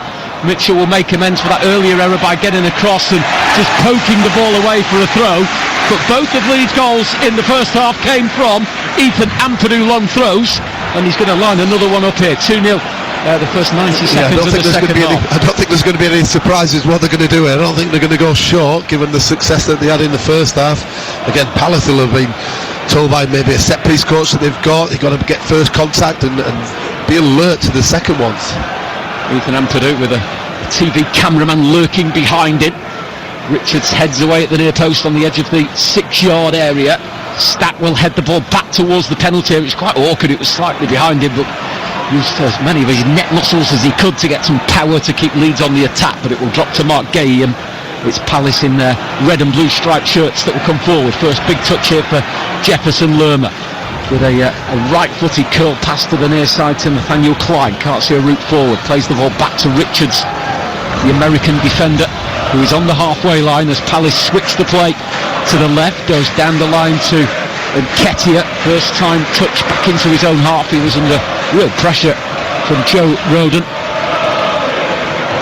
Mitchell will make amends for that earlier error by getting across and just poking the ball away for a throw. But both of Leeds' goals in the first half came from Ethan Ampadu long throws, and he's going to line another one up here. 2-0 the first 90 seconds of the second half.
I don't think there's going to be any surprises what they're going to do here. I don't think they're going to go short given the success that they had in the first half. Again, Palace will have been told by maybe a set piece coach that they've got to get first contact and be alert to the second ones.
Ethan Ampadu with a TV cameraman lurking behind him. Richards heads away at the near post on the edge of the 6-yard area. Stack will head the ball back towards the penalty area. It's quite awkward, it was slightly behind him, but used as many of his neck muscles as he could to get some power to keep Leeds on the attack, but it will drop to Mark Gay, and it's Palace in their red and blue striped shirts that will come forward. First big touch here for Jefferson Lerma with a right-footed curl pass to the near side to Nathaniel Klein. Can't see a route forward, plays the ball back to Richards, the American defender, who is on the halfway line as Palace switch the play to the left, goes down the line to Nketiah. First time touch back into his own half. He was under real pressure from Joe Rodon.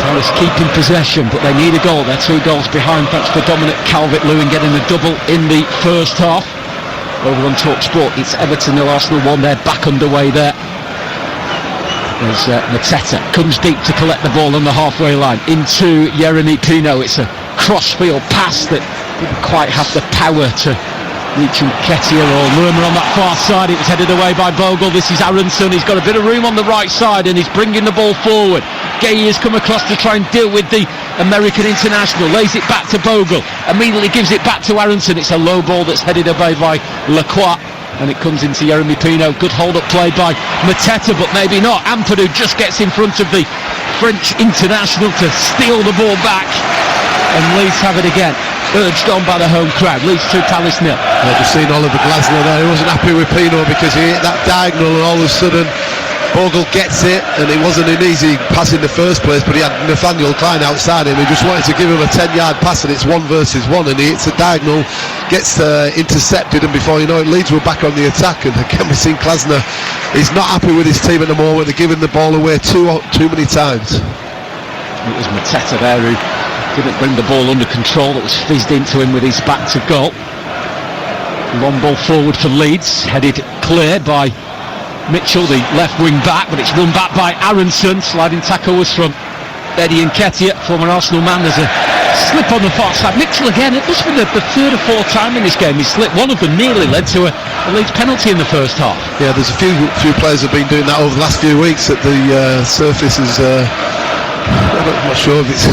Palace keeping possession, but they need a goal. They're 2 goals behind thanks to Dominic Calvert-Lewin getting a double in the first half. Over on TalkSport, it's Everton 0, Arsenal 1. They're back underway there. There's Mateta comes deep to collect the ball on the halfway line into Yeremy Pino. It's a cross-field pass that didn't quite have the power to reach Nketiah or Lerma on that far side. It was headed away by Bogle. This is Aronson. He's got a bit of room on the right side and he's bringing the ball forward. Gay has come across to try and deal with the American international. Lays it back to Bogle. Immediately gives it back to Aronson. It's a low ball that's headed away by Lacroix. And it comes into Yeremy Pino. Good hold-up play by Mateta, but maybe not. Ampadu just gets in front of the French international to steal the ball back. And Leeds have it again, urged on by the home crowd. Leeds 2, Palace 0.
Yeah, just seen Oliver Glasner there. He wasn't happy with Pino because he hit that diagonal and all of a sudden Bogle gets it, and it wasn't an easy pass in the first place, but he had Nathaniel Klein outside him. He just wanted to give him a 10-yard pass, and it's 1 versus 1, and he hits a diagonal, gets intercepted, and before you know it, Leeds were back on the attack. And again, we've seen Glasner, he's not happy with his team at the moment. They're giving the ball away too many times.
It was Mateta there who didn't bring the ball under control. That was fizzed into him with his back to goal. Long ball forward for Leeds, headed clear by Mitchell, the left wing back, but it's won back by Aronson. Sliding tackle was from Eddie Nketiah, former Arsenal man. There's a slip on the far side. Mitchell again, it must be the 3rd or 4th time in this game he slipped. One of them nearly led to a Leeds penalty in the first half.
Yeah, there's a few players have been doing that over the last few weeks at the surface. I'm not sure if it's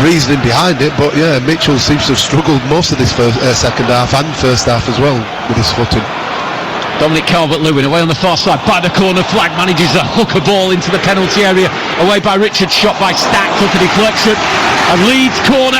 reasoning behind it, but yeah, Mitchell seems to have struggled most of this second half and first half as well with his footing.
Dominic Calvert-Lewin away on the far side by the corner flag, manages to hook a ball into the penalty area, away by Richards, shot by Stack, took a deflection, and Leeds corner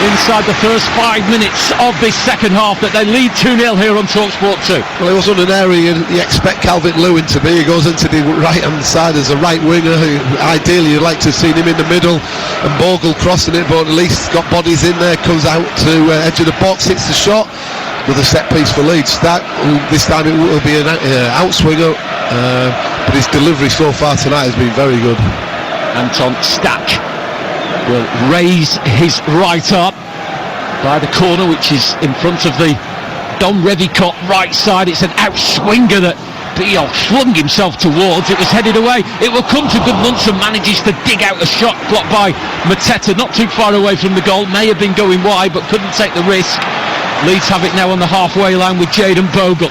inside the first 5 minutes of this second half that they lead 2-0 here on TalkSport 2.
Well, it wasn't an area you expect Calvert-Lewin to be. He goes into the right hand side as a right winger. Ideally you'd like to have seen him in the middle and Bogle crossing it, but at least got bodies in there, comes out to edge of the box, hits the shot. With a set piece for Leeds. This time it will be an outswinger, but his delivery so far tonight has been very good.
Anton Stack will raise his right arm by the corner, which is in front of the Don Revicott right side. It's an outswinger that Pio flung himself towards. It was headed away. It will come to Gudmundsson, manages to dig out a shot blocked by Mateta, not too far away from the goal. May have been going wide, but couldn't take the risk. Leeds have it now on the halfway line with Jayden Bogle,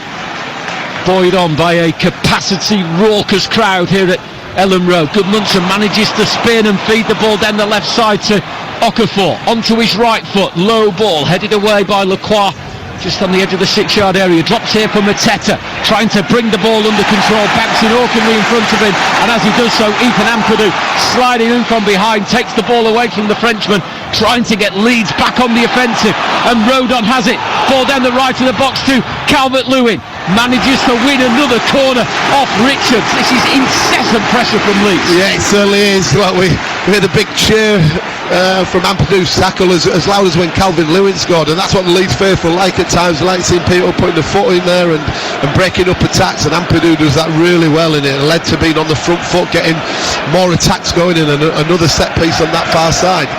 buoyed on by a capacity raucous crowd here at Ellen Road. Gudmundsson manages to spin and feed the ball down the left side to Okafor, onto his right foot, low ball headed away by Lacroix, just on the edge of the 6-yard area. Drops here for Mateta, trying to bring the ball under control, bouncing awkwardly in front of him, and as he does so, Ethan Ampadu sliding in from behind, takes the ball away from the Frenchman, trying to get Leeds back on the offensive, and Rodon has it. Ball down the right of the box to Calvert-Lewin, manages to win another corner off Richards. This is incessant pressure from Leeds.
Yeah, it certainly is. Well, we had a big cheer from Ampadu's tackle as loud as when Calvert-Lewin scored, and that's what the Leeds faithful like at times. They like seeing people putting the foot in there and breaking up attacks, and Ampadu does that really well in it. It led to being on the front foot, getting more attacks going in, and another set piece on that far side.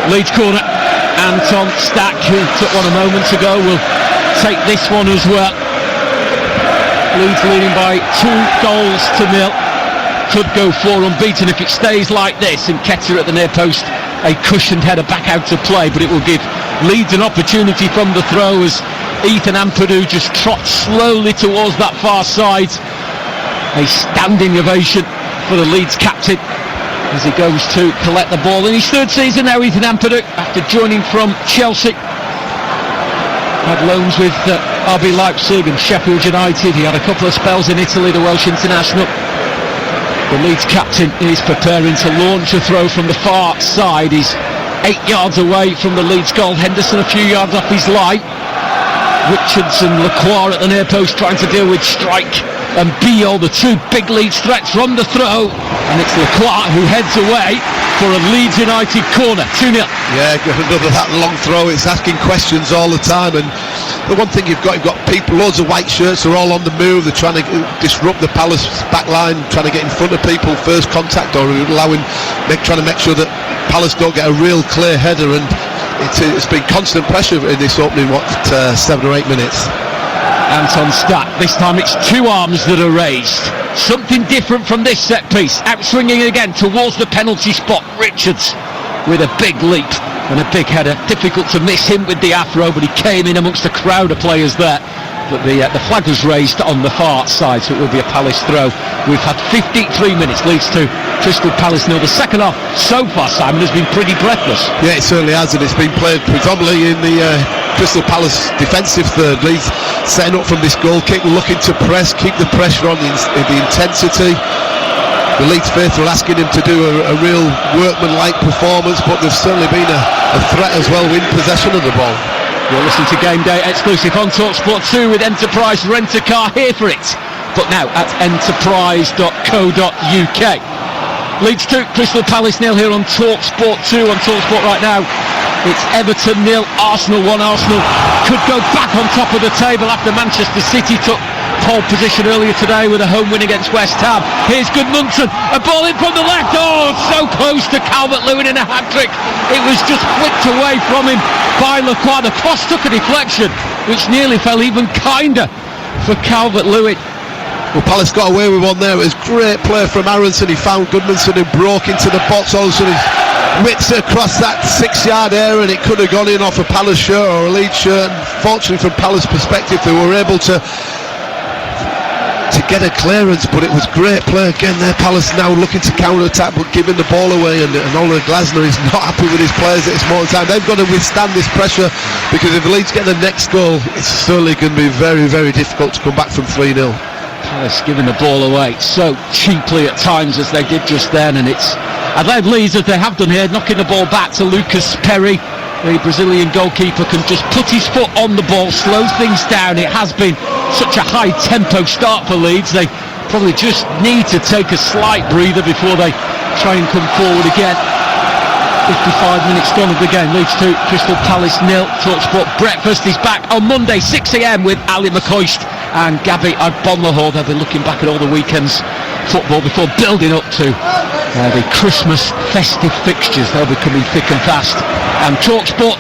Leeds corner. Anton Stack, who took one a moment ago, will take this one as well. Leeds leading by 2-0. Could go 4 unbeaten if it stays like this, and Ketter at the near post, a cushioned header back out to play, but it will give Leeds an opportunity from the throw as Ethan Ampadu just trots slowly towards that far side. A standing ovation for the Leeds captain as he goes to collect the ball in his third season now. Ethan Ampadu, after joining from Chelsea, had loans with RB Leipzig and Sheffield United. He had a couple of spells in Italy, the Welsh international. The Leeds captain is preparing to launch a throw from the far side. He's 8 yards away from the Leeds goal. Henderson a few yards off his line. Richards and Lacroix at the near post trying to deal with Strike and Beale, the two big Leeds threats from the throw, and it's Lacroix who heads away for a Leeds United corner. 2-0.
Yeah, another that long throw. It's asking questions all the time, and the one thing you've got people, loads of white shirts are all on the move. They're trying to disrupt the Palace back line, trying to get in front of people, first contact, or trying to make sure that Palace don't get a real clear header, and it's been constant pressure in this opening 7 or 8 minutes.
Anton Stack, this time it's two arms that are raised. Something different from this set piece. Out swinging again towards the penalty spot. Richards with a big leap and a big header. Difficult to miss him with the afro, but he came in amongst a crowd of players there. But the flag was raised on the far side, so it will be a Palace throw. We've had 53 minutes, Leeds 2, Crystal Palace 0. The second half so far, Simon, has been pretty breathless.
Yeah, it certainly has, and it's been played predominantly in the Crystal Palace defensive third. Leeds setting up from this goal kick, looking to press, keep the pressure on, the intensity. The Leeds faithful asking him to do a real workman-like performance, but there's certainly been a threat as well in possession of the ball.
You're listening to Game Day exclusive on TalkSport 2 with Enterprise Rent-A-Car, here for it, but now at enterprise.co.uk. Leeds 2, Crystal Palace 0 here on TalkSport 2. On TalkSport right now, it's Everton 0, Arsenal 1. Arsenal could go back on top of the table after Manchester City took pole position earlier today with a home win against West Ham. Here's Goodmanson, a ball in from the left. Oh, so close to Calvert-Lewin in a hat-trick. It was just flicked away from him by Lacroix. The cross took a deflection, which nearly fell even kinder for Calvert-Lewin.
Well, Palace got away with one there. It was great play from Aronson. He found Goodmanson who broke into the box. All of a sudden, whips it across that 6-yard area, and it could have gone in off a Palace shirt or a Leeds shirt. And fortunately, from Palace perspective, they were able to get a clearance, but it was great play again there. Palace now looking to counter-attack, but giving the ball away, and Ole Glasner is not happy with his players at this moment in time. They've got to withstand this pressure, because if Leeds get the next goal, it's certainly going to be very, very difficult to come back from 3-0.
Palace giving the ball away so cheaply at times as they did just then, and I'd like Leeds, as they have done here, knocking the ball back to Lucas Perry. The Brazilian goalkeeper can just put his foot on the ball, slow things down. It has been such a high tempo start for Leeds. They probably just need to take a slight breather before they try and come forward again. 55 minutes gone of the game. Leeds 2, Crystal Palace 0. TalkSport Breakfast is back on Monday 6 a.m. with Ali McCoist and Gabby Agbonlahor. They'll be looking back at all the weekend's football before building up to the Christmas festive fixtures. They'll be coming thick and fast, and TalkSport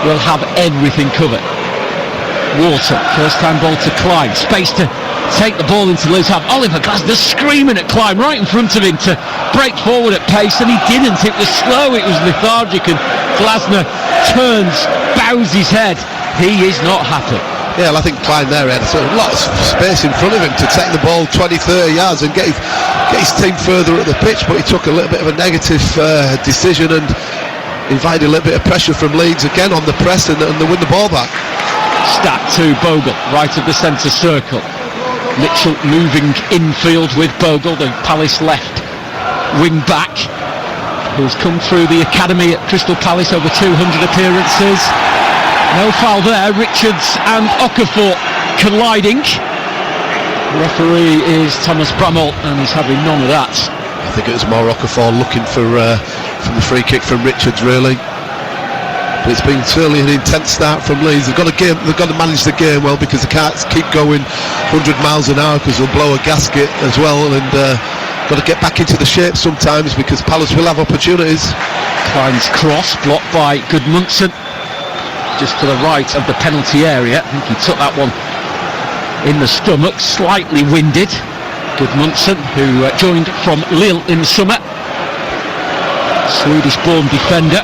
will have everything covered. Water, first time ball to Klein, space to take the ball into Leeds half. Oliver Glasner screaming at Klein right in front of him to break forward at pace, and he didn't. It was slow, it was lethargic, and Glasner turns, bows his head. He is not happy.
Yeah, well, I think Klein there had a lot of space in front of him to take the ball 20-30 yards and get his team further up the pitch, but he took a little bit of a negative decision and invited a little bit of pressure from Leeds again on the press, and they win the ball back.
Stack to Bogle, right of the centre circle. Mitchell moving infield with Bogle, the Palace left wing back, who's come through the academy at Crystal Palace, over 200 appearances. No foul there. Richards and Okafor colliding. The referee is Thomas Bramall, and he's having none of that.
I think it was more Okafor looking for from the free kick from Richards, really. But it's been certainly an intense start from Leeds. They've got to manage the game well, because they can't keep going 100 miles an hour, because they'll blow a gasket as well. And got to get back into the shape sometimes, because Palace will have opportunities.
Klein's cross blocked by Gudmundsson, just to the right of the penalty area. I think he took that one in the stomach, slightly winded. Gudmundsson, who joined from Lille in the summer, Swedish-born defender,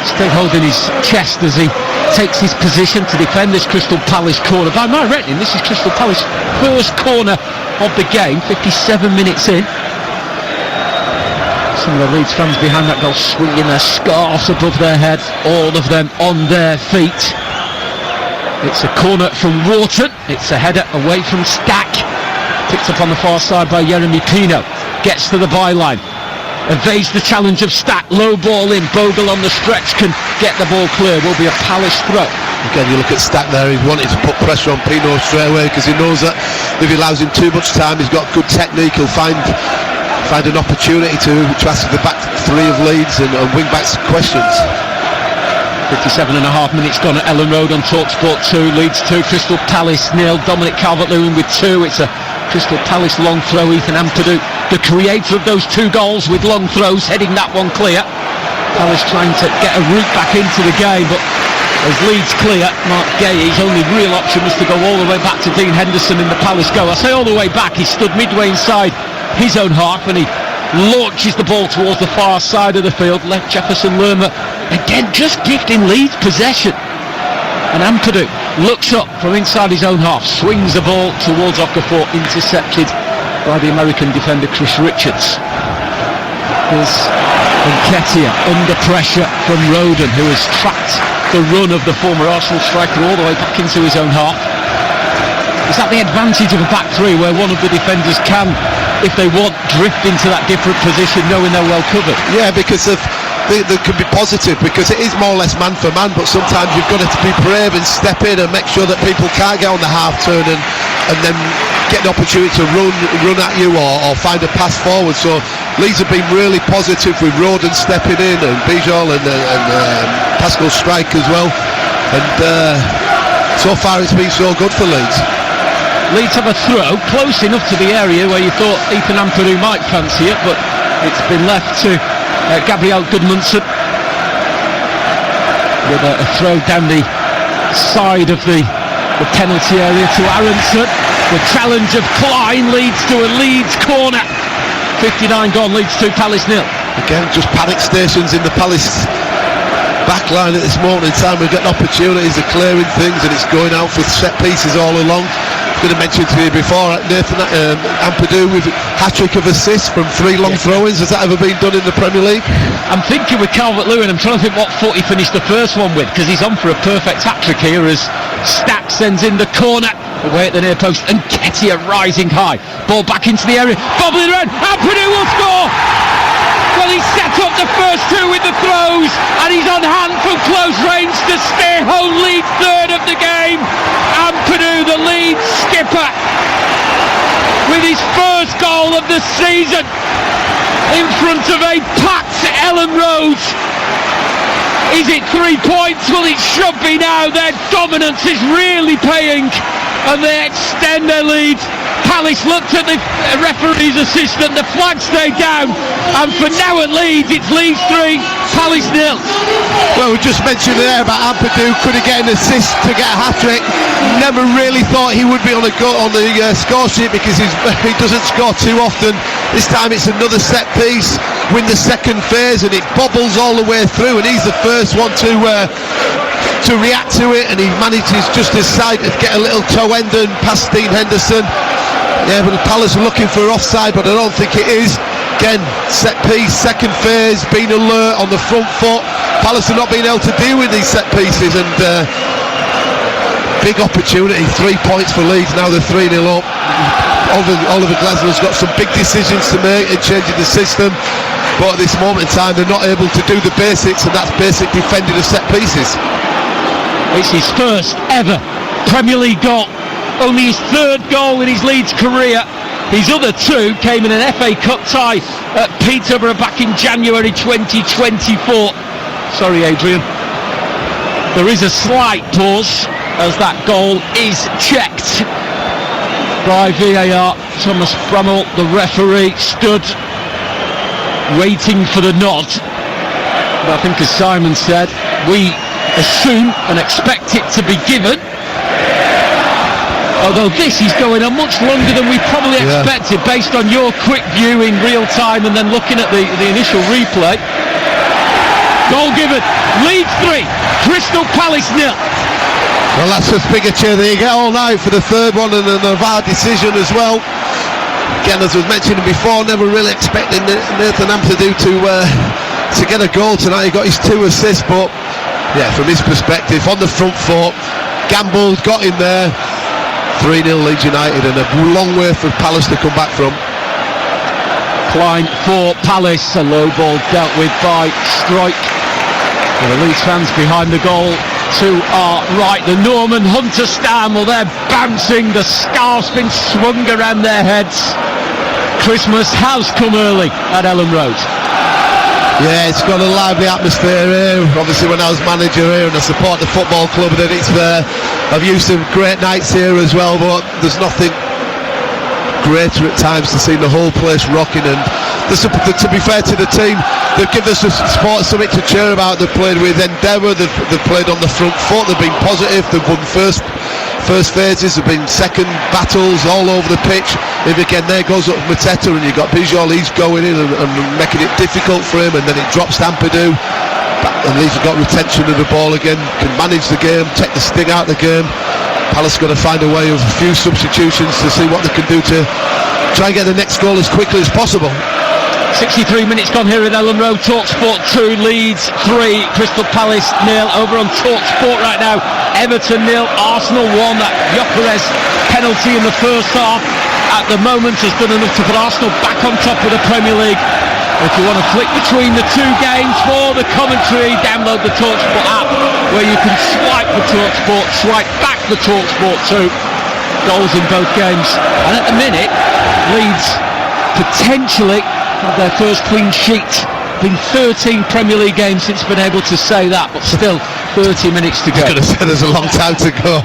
still holding his chest as he takes his position to defend this Crystal Palace corner. By my reckoning, this is Crystal Palace's first corner of the game, 57 minutes in. Some of the Leeds fans behind that goal swinging their scarves above their heads, all of them on their feet. It's a corner from Wharton, it's a header away from Stack, picked up on the far side by Jeremy Pino, gets to the byline, evades the challenge of Stack, low ball in, Bogle on the stretch can get the ball clear, will be a Palace throw.
Again, you look at Stack there, he wanted to put pressure on Pino straight away, because he knows that if he allows him too much time, he's got good technique, he'll find an opportunity to ask the back three of Leeds and wing backs questions.
57 and a half minutes gone at Ellen Road on TalkSport 2, Leeds 2, Crystal Palace 0. Dominic Calvert-Lewin with 2. It's a Crystal Palace long throw. Ethan Ampadu, the creator of those 2 goals with long throws, heading that one clear. Palace trying to get a route back into the game, but as Leeds clear, Mark Gay's only real option was to go all the way back to Dean Henderson in the Palace goal. I say all the way back, he stood midway inside his own half and he launches the ball towards the far side of the field. Left Jefferson Lerma again just gifting Leeds possession, and Ampadu looks up from inside his own half, swings the ball towards Okafor, intercepted by the American defender Chris Richards. Here's Nketiah under pressure from Rodon, who has tracked the run of the former Arsenal striker all the way back into his own half. Is that the advantage of a back three, where one of the defenders can, if they want, drift into that different position knowing they're well covered?
Yeah, because they can be positive, because it is more or less man for man, but sometimes you've got to be brave and step in and make sure that people can't get on the half turn and then get an opportunity to run at you or find a pass forward. So Leeds have been really positive with Rodon stepping in and Bijol and Pascal Strike as well, and so far it's been so good for Leeds.
Leeds have a throw close enough to the area where you thought Ethan Ampadu might fancy it, but it's been left to Gabriel Gudmundsson with a throw down the side of the penalty area to Aronson. The challenge of Klein leads to a Leeds corner. 59 gone, Leeds 2, Palace 0.
Again, just panic stations in the Palace backline at this moment in time. We've got opportunities of clearing things, and it's going out for set pieces all along. I could have mentioned to you before, Nathan Ampadu with hat-trick of assists from 3 long throw-ins. Has that ever been done in the Premier League?
I'm thinking with Calvert-Lewin, I'm trying to think what foot he finished the first one with, because he's on for a perfect hat-trick here as Stack sends in the corner away at the near post, and Nketiah rising high, ball back into the area, bobbling around, Ampadu will score! Well, he set up the first 2 with the throws, and he's on hand from close range to steer home Leeds third of the game. Ampadu, the Leeds skipper, with his first goal of the season in front of a packed Ellen Road. Is it 3 points? Well, it should be now. Their dominance is really paying, and they extend their lead. Palace looked at the referee's assistant, the flag stayed down, and for now at Leeds, it's Leeds 3, Palace 0.
Well, we just mentioned there about Ampadu could have get an assist to get a hat-trick. Never really thought he would be on the score sheet, because he doesn't score too often. This time it's another set piece, win the second phase, and it bobbles all the way through, and he's the first one to react to it, and he manages just his side to get a little toe end and past Dean Henderson. Yeah, but Palace are looking for offside, but I don't think it is. Again, set piece, second phase, being alert on the front foot. Palace are not being able to deal with these set pieces, and big opportunity, 3 points for Leeds. Now they're 3-0 up. Oliver Glasnow's got some big decisions to make in changing the system, but at this moment in time they're not able to do the basics, and that's basic defending of set pieces.
It's his first ever Premier League goal, only his 3rd goal in his Leeds career, His other two came in an FA Cup tie at Peterborough back in January 2024. Sorry, Adrian. There is a slight pause as that goal is checked by VAR. Thomas Bramall, the referee, stood waiting for the nod. But I think, as Simon said, we assume and expect it to be given. Although this is going on much longer than we probably expected, based on your quick view in real time and then looking at the initial replay. Goal given. Leeds 3, Crystal Palace 0.
Well, that's as big a cheer that you get all night for the third one, and a VAR decision as well. Again, as was mentioned before, never really expecting Nathan Ampadu to get a goal tonight. He got his 2 assists, but yeah, from his perspective, on the front foot, gambled, got in there. 3-0 Leeds United, and a long way for Palace to come back from.
Klein for Palace, a low ball dealt with by Struijk. The Leeds fans behind the goal to our right, the Norman Hunter stand, well, they're bouncing, the scarf's been swung around their heads. Christmas has come early at Ellen Road.
Yeah, it's got a lively atmosphere here. Obviously, when I was manager here and I support the football club, that it's there. I've used some great nights here as well, but there's nothing greater at times to see the whole place rocking. And to be fair to the team, they've given us the support, something to cheer about. They've played with endeavour, they've played on the front foot, they've been positive, they've won first phases, have been second battles all over the pitch. If again there goes up Mateta, and you've got Bijol, he's going in and making it difficult for him, and then it drops Ampadu. At least have got retention of the ball again, can manage the game, take the sting out of the game. Palace got to find a way of a few substitutions to see what they can do to try and get the next goal as quickly as possible.
63 minutes gone here at Ellen Road. TalkSport 2, Leeds 3, Crystal Palace 0. Over on TalkSport right now, Everton 0, Arsenal 1. That Gyökeres penalty in the first half at the moment has done enough to put Arsenal back on top of the Premier League. If you want to flick between the two games for the commentary, download the TalkSport app, where you can swipe the TalkSport, swipe back the TalkSport 2. Goals in both games. And at the minute, Leeds potentially have their first clean sheet. Been 13 Premier League games since been able to say that, but still 30 minutes to go.
I was going to say there's a long time to go.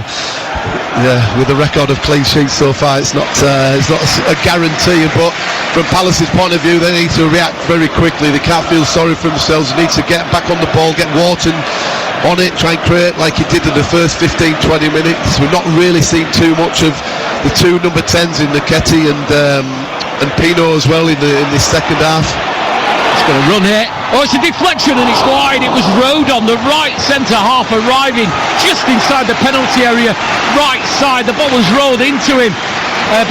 Yeah, with the record of clean sheets so far, it's not a guarantee. But from Palace's point of view, they need to react very quickly. They can't feel sorry for themselves. They need to get back on the ball, get Wharton on it, try and create like he did in the first 15-20 minutes. We've not really seen too much of the two number 10s in Nketiah and Pino as well in this second half.
It's going to run here. Oh, it's a deflection and it's wide. It was Rodon, the right centre half, arriving just inside the penalty area, right side. The ball was rolled into him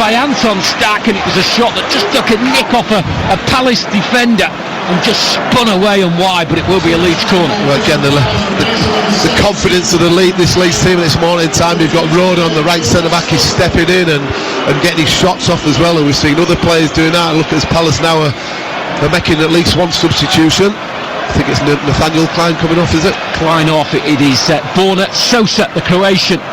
by Anton Stack, and it was a shot that just took a nick off a Palace defender and just spun away and wide, but it will be a Leeds corner.
Well, again, the confidence of this Leeds team this morning time. You've got Rodon, the right centre back, is stepping in and getting his shots off as well, and we've seen other players doing that. Look at Palace now. They're making at least one substitution. I think it's Nathaniel Klein coming off, is it?
Klein off. It is Borna Sosa, the Croatian,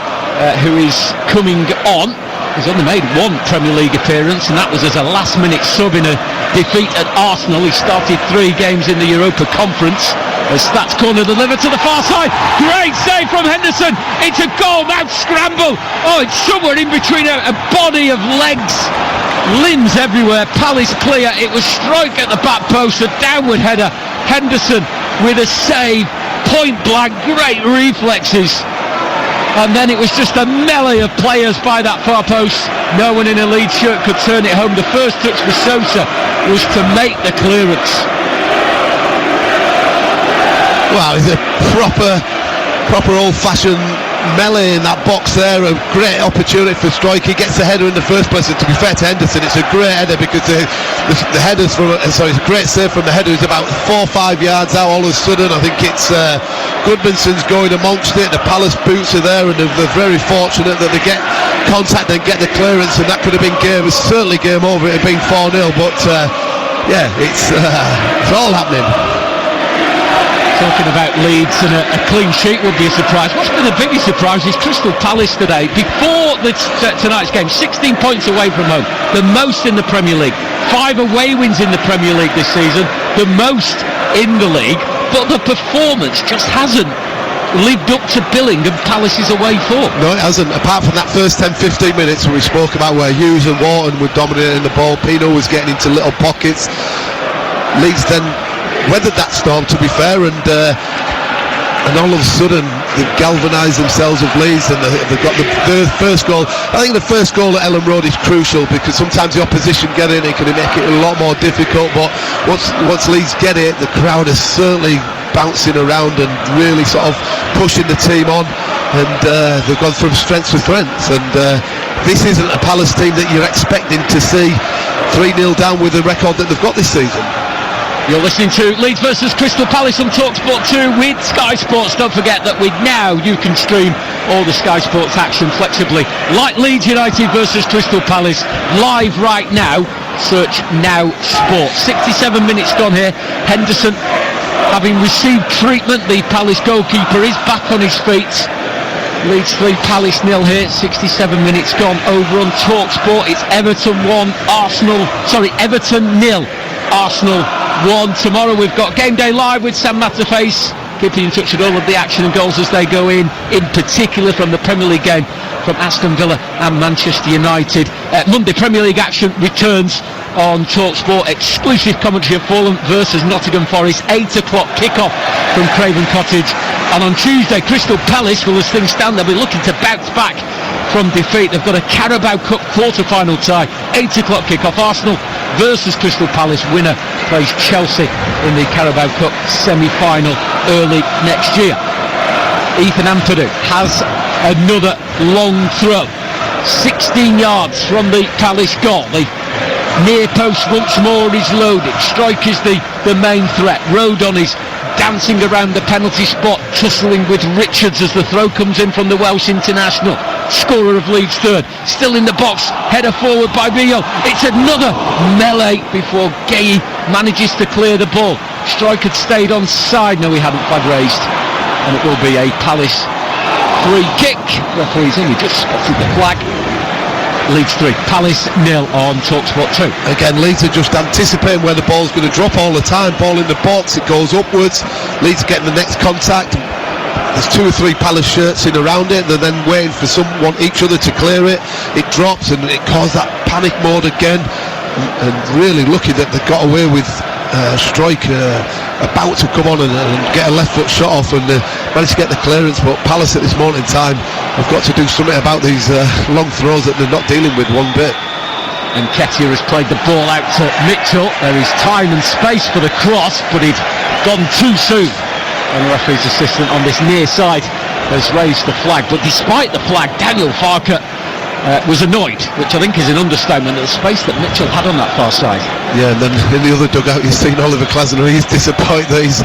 who is coming on. He's only made one Premier League appearance, and that was as a last-minute sub in a defeat at Arsenal. He started 3 games in the Europa Conference. As Stats corner delivered to the far side. Great save from Henderson. It's a goal. Now scramble. Oh, it's somewhere in between a body of legs. Limbs everywhere. Palace clear. It was Struijk at the back post. A downward header. Henderson with a save. Point blank. Great reflexes. And then it was just a melee of players by that far post. No one in a Leeds shirt could turn it home. The first touch for Sosa was to make the clearance.
Wow, it's a proper old-fashioned melee in that box there. A great opportunity for Struijk. He gets the header in the first place, and to be fair to Henderson, it's a great header because the headers from it's a great save from the header. Is about 4 or 5 yards out. All of a sudden, I think it's Goodmanson's going amongst it. The Palace boots are there, and they're very fortunate that they get contact and get the clearance, and that could have been game. It's certainly game over. It had been 4-0, but yeah, it's all happening.
Talking about Leeds, and a clean sheet would be a surprise. What's been the biggest surprise is Crystal Palace today. Before look at tonight's game, 16 points away from home, the most in the Premier League. 5 away wins in the Premier League this season, the most in the league, but the performance just hasn't lived up to billing and Palace's away form.
No, it hasn't. Apart from that first 10-15 minutes we spoke about, where Hughes and Wharton were dominating the ball, Pino was getting into little pockets. Leeds then weathered that storm, to be fair, and all of a sudden they've galvanised themselves with Leeds, and they've got the first goal. I think the first goal at Ellen Road is crucial, because sometimes the opposition get in, it can make it a lot more difficult, but once Leeds get it, the crowd is certainly bouncing around and really sort of pushing the team on, and they've gone from strength to strength, and this isn't a Palace team that you're expecting to see 3-0 down with the record that they've got this season.
You're listening to Leeds versus Crystal Palace on TalkSport 2 with Sky Sports. Don't forget that now you can stream all the Sky Sports action flexibly, like Leeds United versus Crystal Palace, live right now. Search Now Sport. 67 minutes gone here. Henderson, having received treatment, the Palace goalkeeper is back on his feet. Leeds 3, Palace 0 here. 67 minutes gone. Over on TalkSport, it's Everton 1, Everton 0, Arsenal 1. Tomorrow we've got Game Day Live with Sam Matterface, keeping in touch with all of the action and goals as they go in particular from the Premier League game from Aston Villa and Manchester United. Monday Premier League action returns on TalkSport. Exclusive commentary of Fulham versus Nottingham Forest, 8 o'clock kickoff from Craven Cottage. And on Tuesday, Crystal Palace, well, as things stand, they'll be looking to bounce back from defeat. They've got a Carabao Cup quarter-final tie, 8 o'clock kickoff. Arsenal versus Crystal Palace. Winner plays Chelsea in the Carabao Cup semi-final early next year. Ethan Ampadu has another long throw, 16 yards from the Palace goal. The near post once more is loaded. Striker's the main threat. Rodon is dancing around the penalty spot, tussling with Richards as the throw comes in from the Welsh international, scorer of Leeds third. Still in the box, header forward by Rio. It's another melee before Gay manages to clear the ball. Striker stayed on side. No, he hadn't. Flag raised, and it will be a Palace free kick. Referee's only just spotted the flag. Leeds 3, Palace 0 on TalkSport 2.
Again, Leeds are just anticipating where the ball's going to drop all the time. Ball in the box, it goes upwards. Leeds getting the next contact. There's 2 or 3 Palace shirts in around it. They're then waiting for each other to clear it. It drops and it caused that panic mode again. And really lucky that they got away with Striker about to come on and get a left foot shot off, and managed to get the clearance. But Palace at this moment in time have got to do something about these long throws that they're not dealing with one bit.
And Ketia has played the ball out to Mitchell. There is time and space for the cross, but he'd gone too soon. And the referee's assistant on this near side has raised the flag. But despite the flag, Daniel Farke was annoyed, which I think is an understatement, at the space that Mitchell had on that far side.
Yeah, and then in the other dugout you've seen Oliver Glasner. He's disappointed that his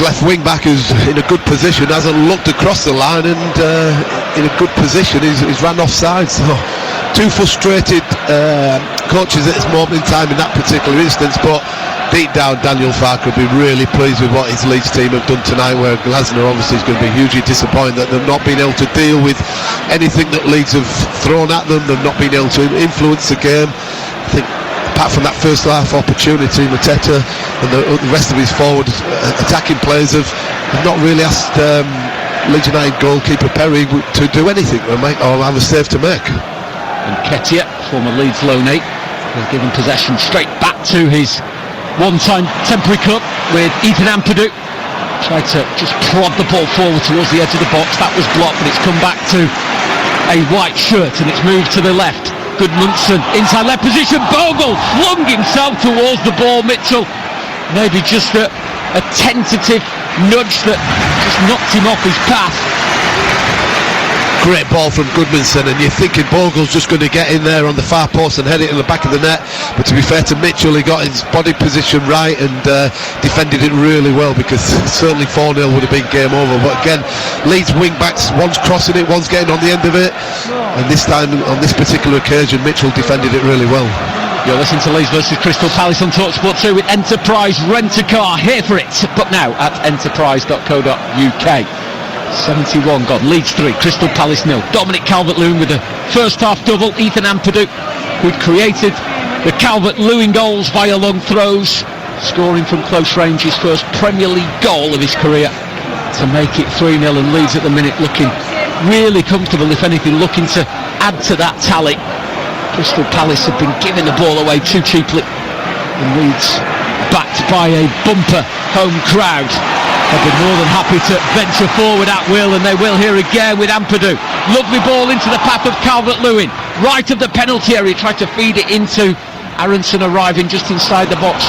left wing back is in a good position, hasn't looked across the line, and in a good position he's ran offside. So 2 frustrated coaches at this moment in time in that particular instance, but deep down Daniel Farke will be really pleased with what his Leeds team have done tonight, where Glasner obviously is going to be hugely disappointed that they've not been able to deal with anything that Leeds have thrown at them. They've not been able to influence the game. I think apart from that first half opportunity, Mateta and the rest of his forward attacking players have not really asked Leeds United goalkeeper Perry to do anything or have a save to make.
And Ketia, former Leeds loanee, has given possession straight back to his one-time temporary cup with Ethan Ampadu. Tried to just prod the ball forward towards the edge of the box. That was blocked, but it's come back to a white shirt and it's moved to the left. Goodmanson inside left position. Bogle flung himself towards the ball. Mitchell maybe just a tentative nudge that just knocked him off his path.
Great ball from Goodmanson, and you're thinking Bogle's just going to get in there on the far post and head it in the back of the net, but to be fair to Mitchell, he got his body position right and defended it really well, because certainly 4-0 would have been game over. But again, Leeds wing backs, one's crossing it, one's getting on the end of it, and this time on this particular occasion Mitchell defended it really well.
You're listening to Leeds versus Crystal Palace on TalkSport 2 with Enterprise Rent-A-Car. Here for it, but now at enterprise.co.uk. 71 gone. Leeds 3, Crystal Palace 0. Dominic Calvert-Lewin with the first half double. Ethan Ampadu, who'd created the Calvert-Lewin goals via long throws, scoring from close range his first Premier League goal of his career to make it 3-0, and Leeds at the minute looking really comfortable, if anything, looking to add to that tally. Crystal Palace have been giving the ball away too cheaply, and Leeds, backed by a bumper home crowd, have been more than happy to venture forward at will, and they will here again with Ampadu. Lovely ball into the path of Calvert-Lewin, right of the penalty area, tried to feed it into Aronson, arriving just inside the box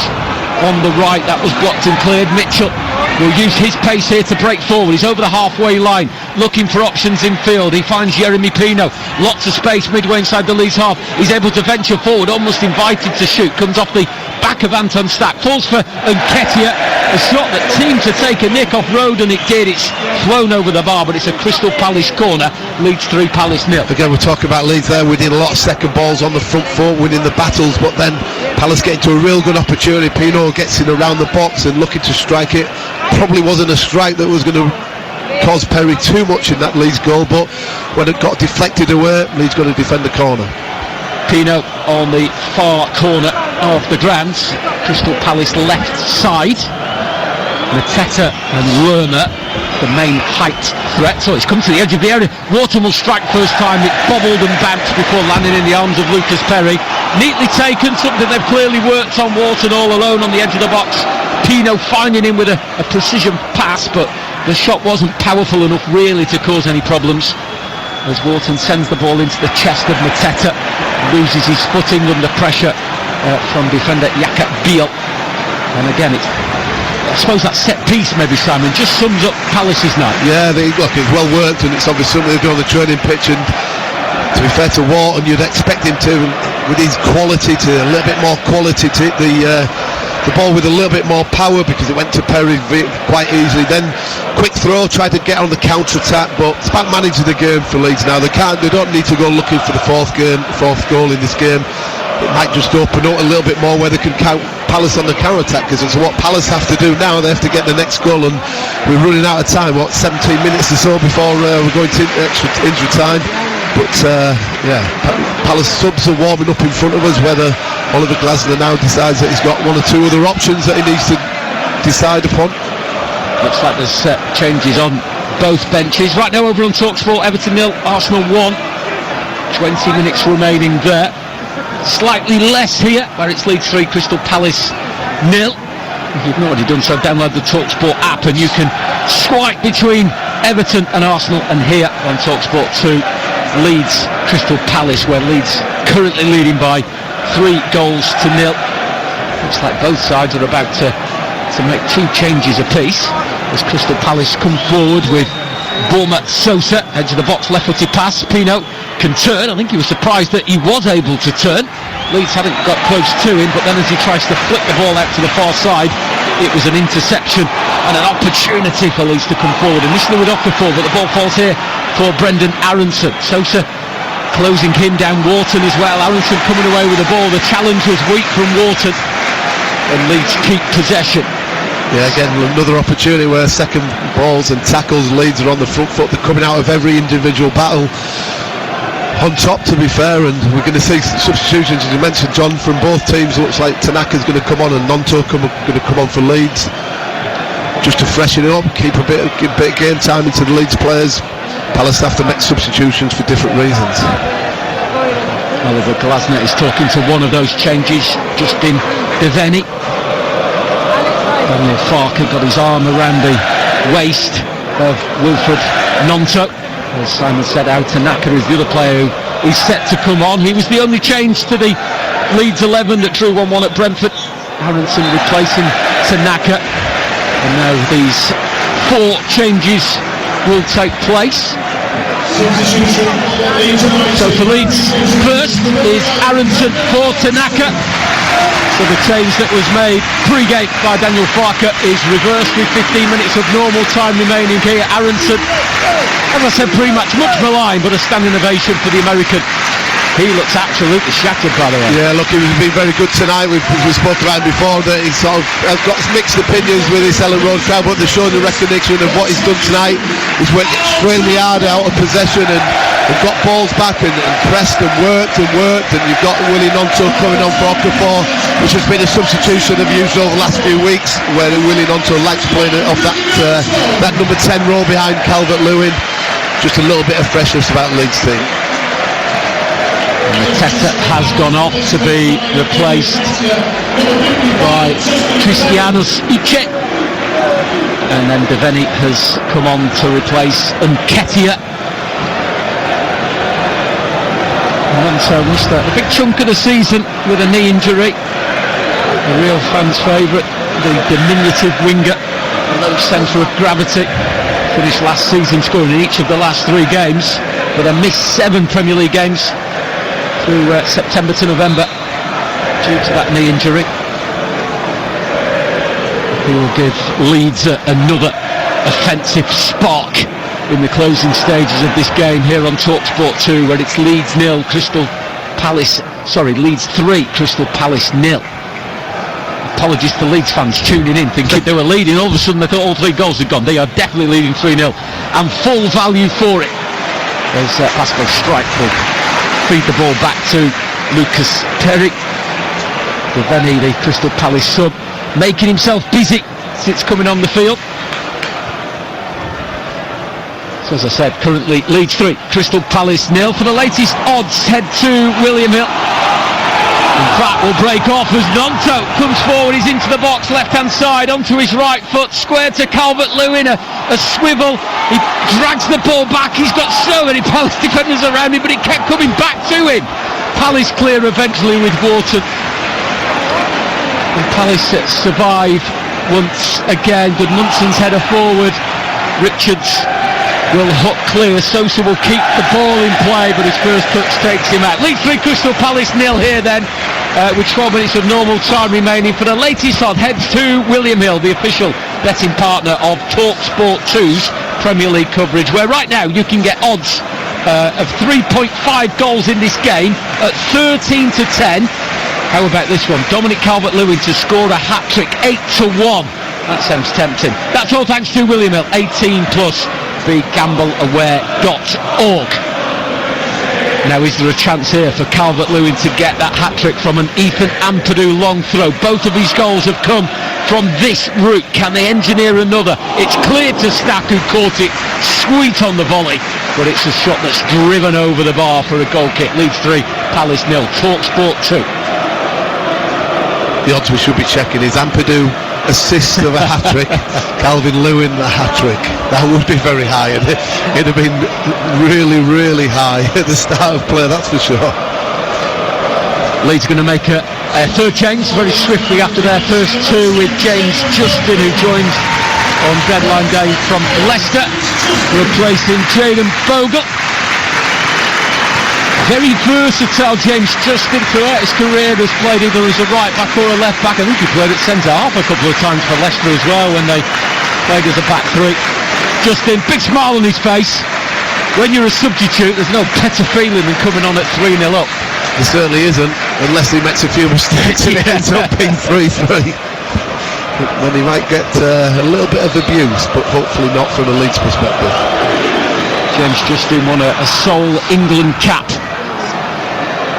on the right. That was blocked and cleared. Mitchell will use his pace here to break forward. He's over the halfway line, looking for options in field. He finds Jeremy Pino, lots of space midway inside the Leeds half. He's able to venture forward, almost invited to shoot, comes off the back of Anton Stack, falls for Nketiah, a shot that seemed to take a nick off road, and it did. It's flown over the bar, but it's a Crystal Palace corner. Leeds 3, Palace 0.
Again, we're talking about Leeds there, winning a lot of second balls on the front foot, winning the battles, but then Palace getting to a real good opportunity. Pino gets in around the box and looking to strike it. Probably wasn't a strike that was going to cause Perry too much in that Leeds goal, but when it got deflected away, Leeds got to defend the corner.
Pino on the far corner of the ground, Crystal Palace left side. Mateta and Lerner, the main height threat. So it's come to the edge of the area. Wharton will strike first time. It bobbled and bounced before landing in the arms of Lucas Perry. Neatly taken, something they've clearly worked on. Wharton all alone on the edge of the box. Pino finding him with a precision pass, but the shot wasn't powerful enough really to cause any problems, as Wharton sends the ball into the chest of Mateta, loses his footing under pressure from defender Jakob Biel. And again, I suppose that set piece, maybe, Simon, just sums up Palace's night.
Yeah, look, it's well worked, and it's obviously something they've done on the training pitch, and to be fair to Wharton, you'd expect him to, with his quality, to a little bit more quality, to hit the ball with a little bit more power, because it went to Perry quite easily. Then quick throw, tried to get on the counter-attack, but it's about managing the game for Leeds now. They don't need to go looking for the fourth goal in this game. It might just open up a little bit more where they can count Palace on the counter-attack, because it's what Palace have to do now. They have to get the next goal, and we're running out of time. 17 minutes or so before we're going to extra injury time. But Palace subs are warming up in front of us, whether Oliver Glasner now decides that he's got one or two other options that he needs to decide upon.
Looks like there's changes on both benches. Right now over on TalkSport, Everton 0, Arsenal 1. 20 minutes remaining there. Slightly less here, where it's Leeds 3, Crystal Palace 0. If you've not already done so, download the TalkSport app and you can swipe between Everton and Arsenal, and here on TalkSport 2, Leeds Crystal Palace, where Leeds currently leading by 3 goals to 0. Looks like both sides are about to make 2 changes apiece, as Crystal Palace come forward with Bourma Sosa, edge of the box, left-footed pass. Pino can turn. I think he was surprised that he was able to turn. Leeds hadn't got close to him, but then as he tries to flick the ball out to the far side, it was an interception and an opportunity for Leeds to come forward. Initially with Okafor, but the ball falls here for Brendan Aronson. Sosa closing him down. Wharton as well. Aronson coming away with the ball. The challenge was weak from Wharton, and Leeds keep possession.
Yeah, again, another opportunity where second balls and tackles, Leeds are on the front foot. They're coming out of every individual battle on top, to be fair, and we're going to see substitutions, as you mentioned, John, from both teams. Looks like Tanaka's going to come on and Nonto going to come on for Leeds, just to freshen it up, keep a bit of game time into the Leeds players. Palace have to make substitutions for different reasons.
Oliver Glasner is talking to one of those changes, Justin Deveni. Daniel Farker got his arm around the waist of Wilfred Nonto. As Simon said, Tanaka is the other player who is set to come on. He was the only change to the Leeds 11 that drew 1-1 at Brentford. Aronson replacing Tanaka. And now these 4 changes will take place. So for Leeds, first is Aronson for Tanaka. So the change that was made pre-game by Daniel Farker is reversed with 15 minutes of normal time remaining here. Aronson, as I said pre-match, much maligned, but a standing ovation for the American. He looks absolutely shattered, by the way.
Yeah, look, he's been very good tonight. We spoke about him before, that he's sort of got mixed opinions with this Ellen Road crowd, but they're showing the recognition of what he's done tonight. He's worked extremely hard out of possession and got balls back and pressed and worked, and you've got Willie Nonto coming on for Okafor, which has been a substitution of used over the last few weeks, where Willie Nonto likes playing off that number 10 role behind Calvert-Lewin. Just a little bit of freshness about the Leeds team.
Mateta has gone off to be replaced by Cristianos Uche, and then Devaney has come on to replace Nketiah. Nonto missed a big chunk of the season with a knee injury. A real fans' favourite, the diminutive winger, low centre of gravity, finished last season scoring in each of the last 3 games, but I missed 7 Premier League games through September to November due to that knee injury. He will give Leeds another offensive spark in the closing stages of this game here on TalkSport 2, where it's Leeds 0, Leeds 3, Crystal Palace 0. Apologies to Leeds fans tuning in thinking they were leading, all of a sudden they thought all 3 goals had gone. They are definitely leading 3-0 and full value for it as Pascal Strike will feed the ball back to Lucas Perry. Devaney, the Crystal Palace sub, making himself busy since coming on the field. So as I said, currently Leeds 3, Crystal Palace 0. For the latest odds, head to William Hill. In fact, will break off as Nonto comes forward. He's into the box, left-hand side, onto his right foot, square to Calvert-Lewin, a swivel. He drags the ball back. He's got so many Palace defenders around him, but it kept coming back to him. Palace clear eventually with Wharton. And Palace survive once again. Gudmundsson's header forward. Richards will hook clear. Sosa will keep the ball in play, but his first touch takes him out. Leeds 3, Crystal Palace 0 here then, with 12 minutes of normal time remaining. For the latest odd, heads to William Hill, the official betting partner of TalkSport 2's Premier League coverage, where right now you can get odds of 3.5 goals in this game at 13 to 10. How about this one? Dominic Calvert-Lewin to score a hat-trick, 8-1. That sounds tempting. That's all thanks to William Hill, 18 plus. BeGambleAware.org. Now, is there a chance here for Calvert-Lewin to get that hat-trick from an Ethan Ampadu long throw? Both of his goals have come from this route. Can they engineer another? It's clear to Stack, who caught it sweet on the volley, but it's a shot that's driven over the bar for a goal kick. Leeds 3, Palace 0. TalkSport 2.
The odds we should be checking is Ampadu assist of a hat-trick, Calvert-Lewin a hat-trick. That would be very high, and it'd have been really, really high at the start of play, that's for sure.
Leeds going to make a third change very swiftly after their first 2, with James Justin, who joins on deadline day from Leicester, replacing Jayden Bogle. Very versatile James Justin throughout his career, has played either as a right back or a left back. I think he played at centre half a couple of times for Leicester as well when they played as a back 3. Justin, big smile on his face. When you're a substitute, there's no better feeling than coming on at 3-0 up.
There certainly isn't, unless he makes a few mistakes and it ends up being 3-3. Then he might get a little bit of abuse, but hopefully not from a Leeds perspective.
James Justin won a sole England cap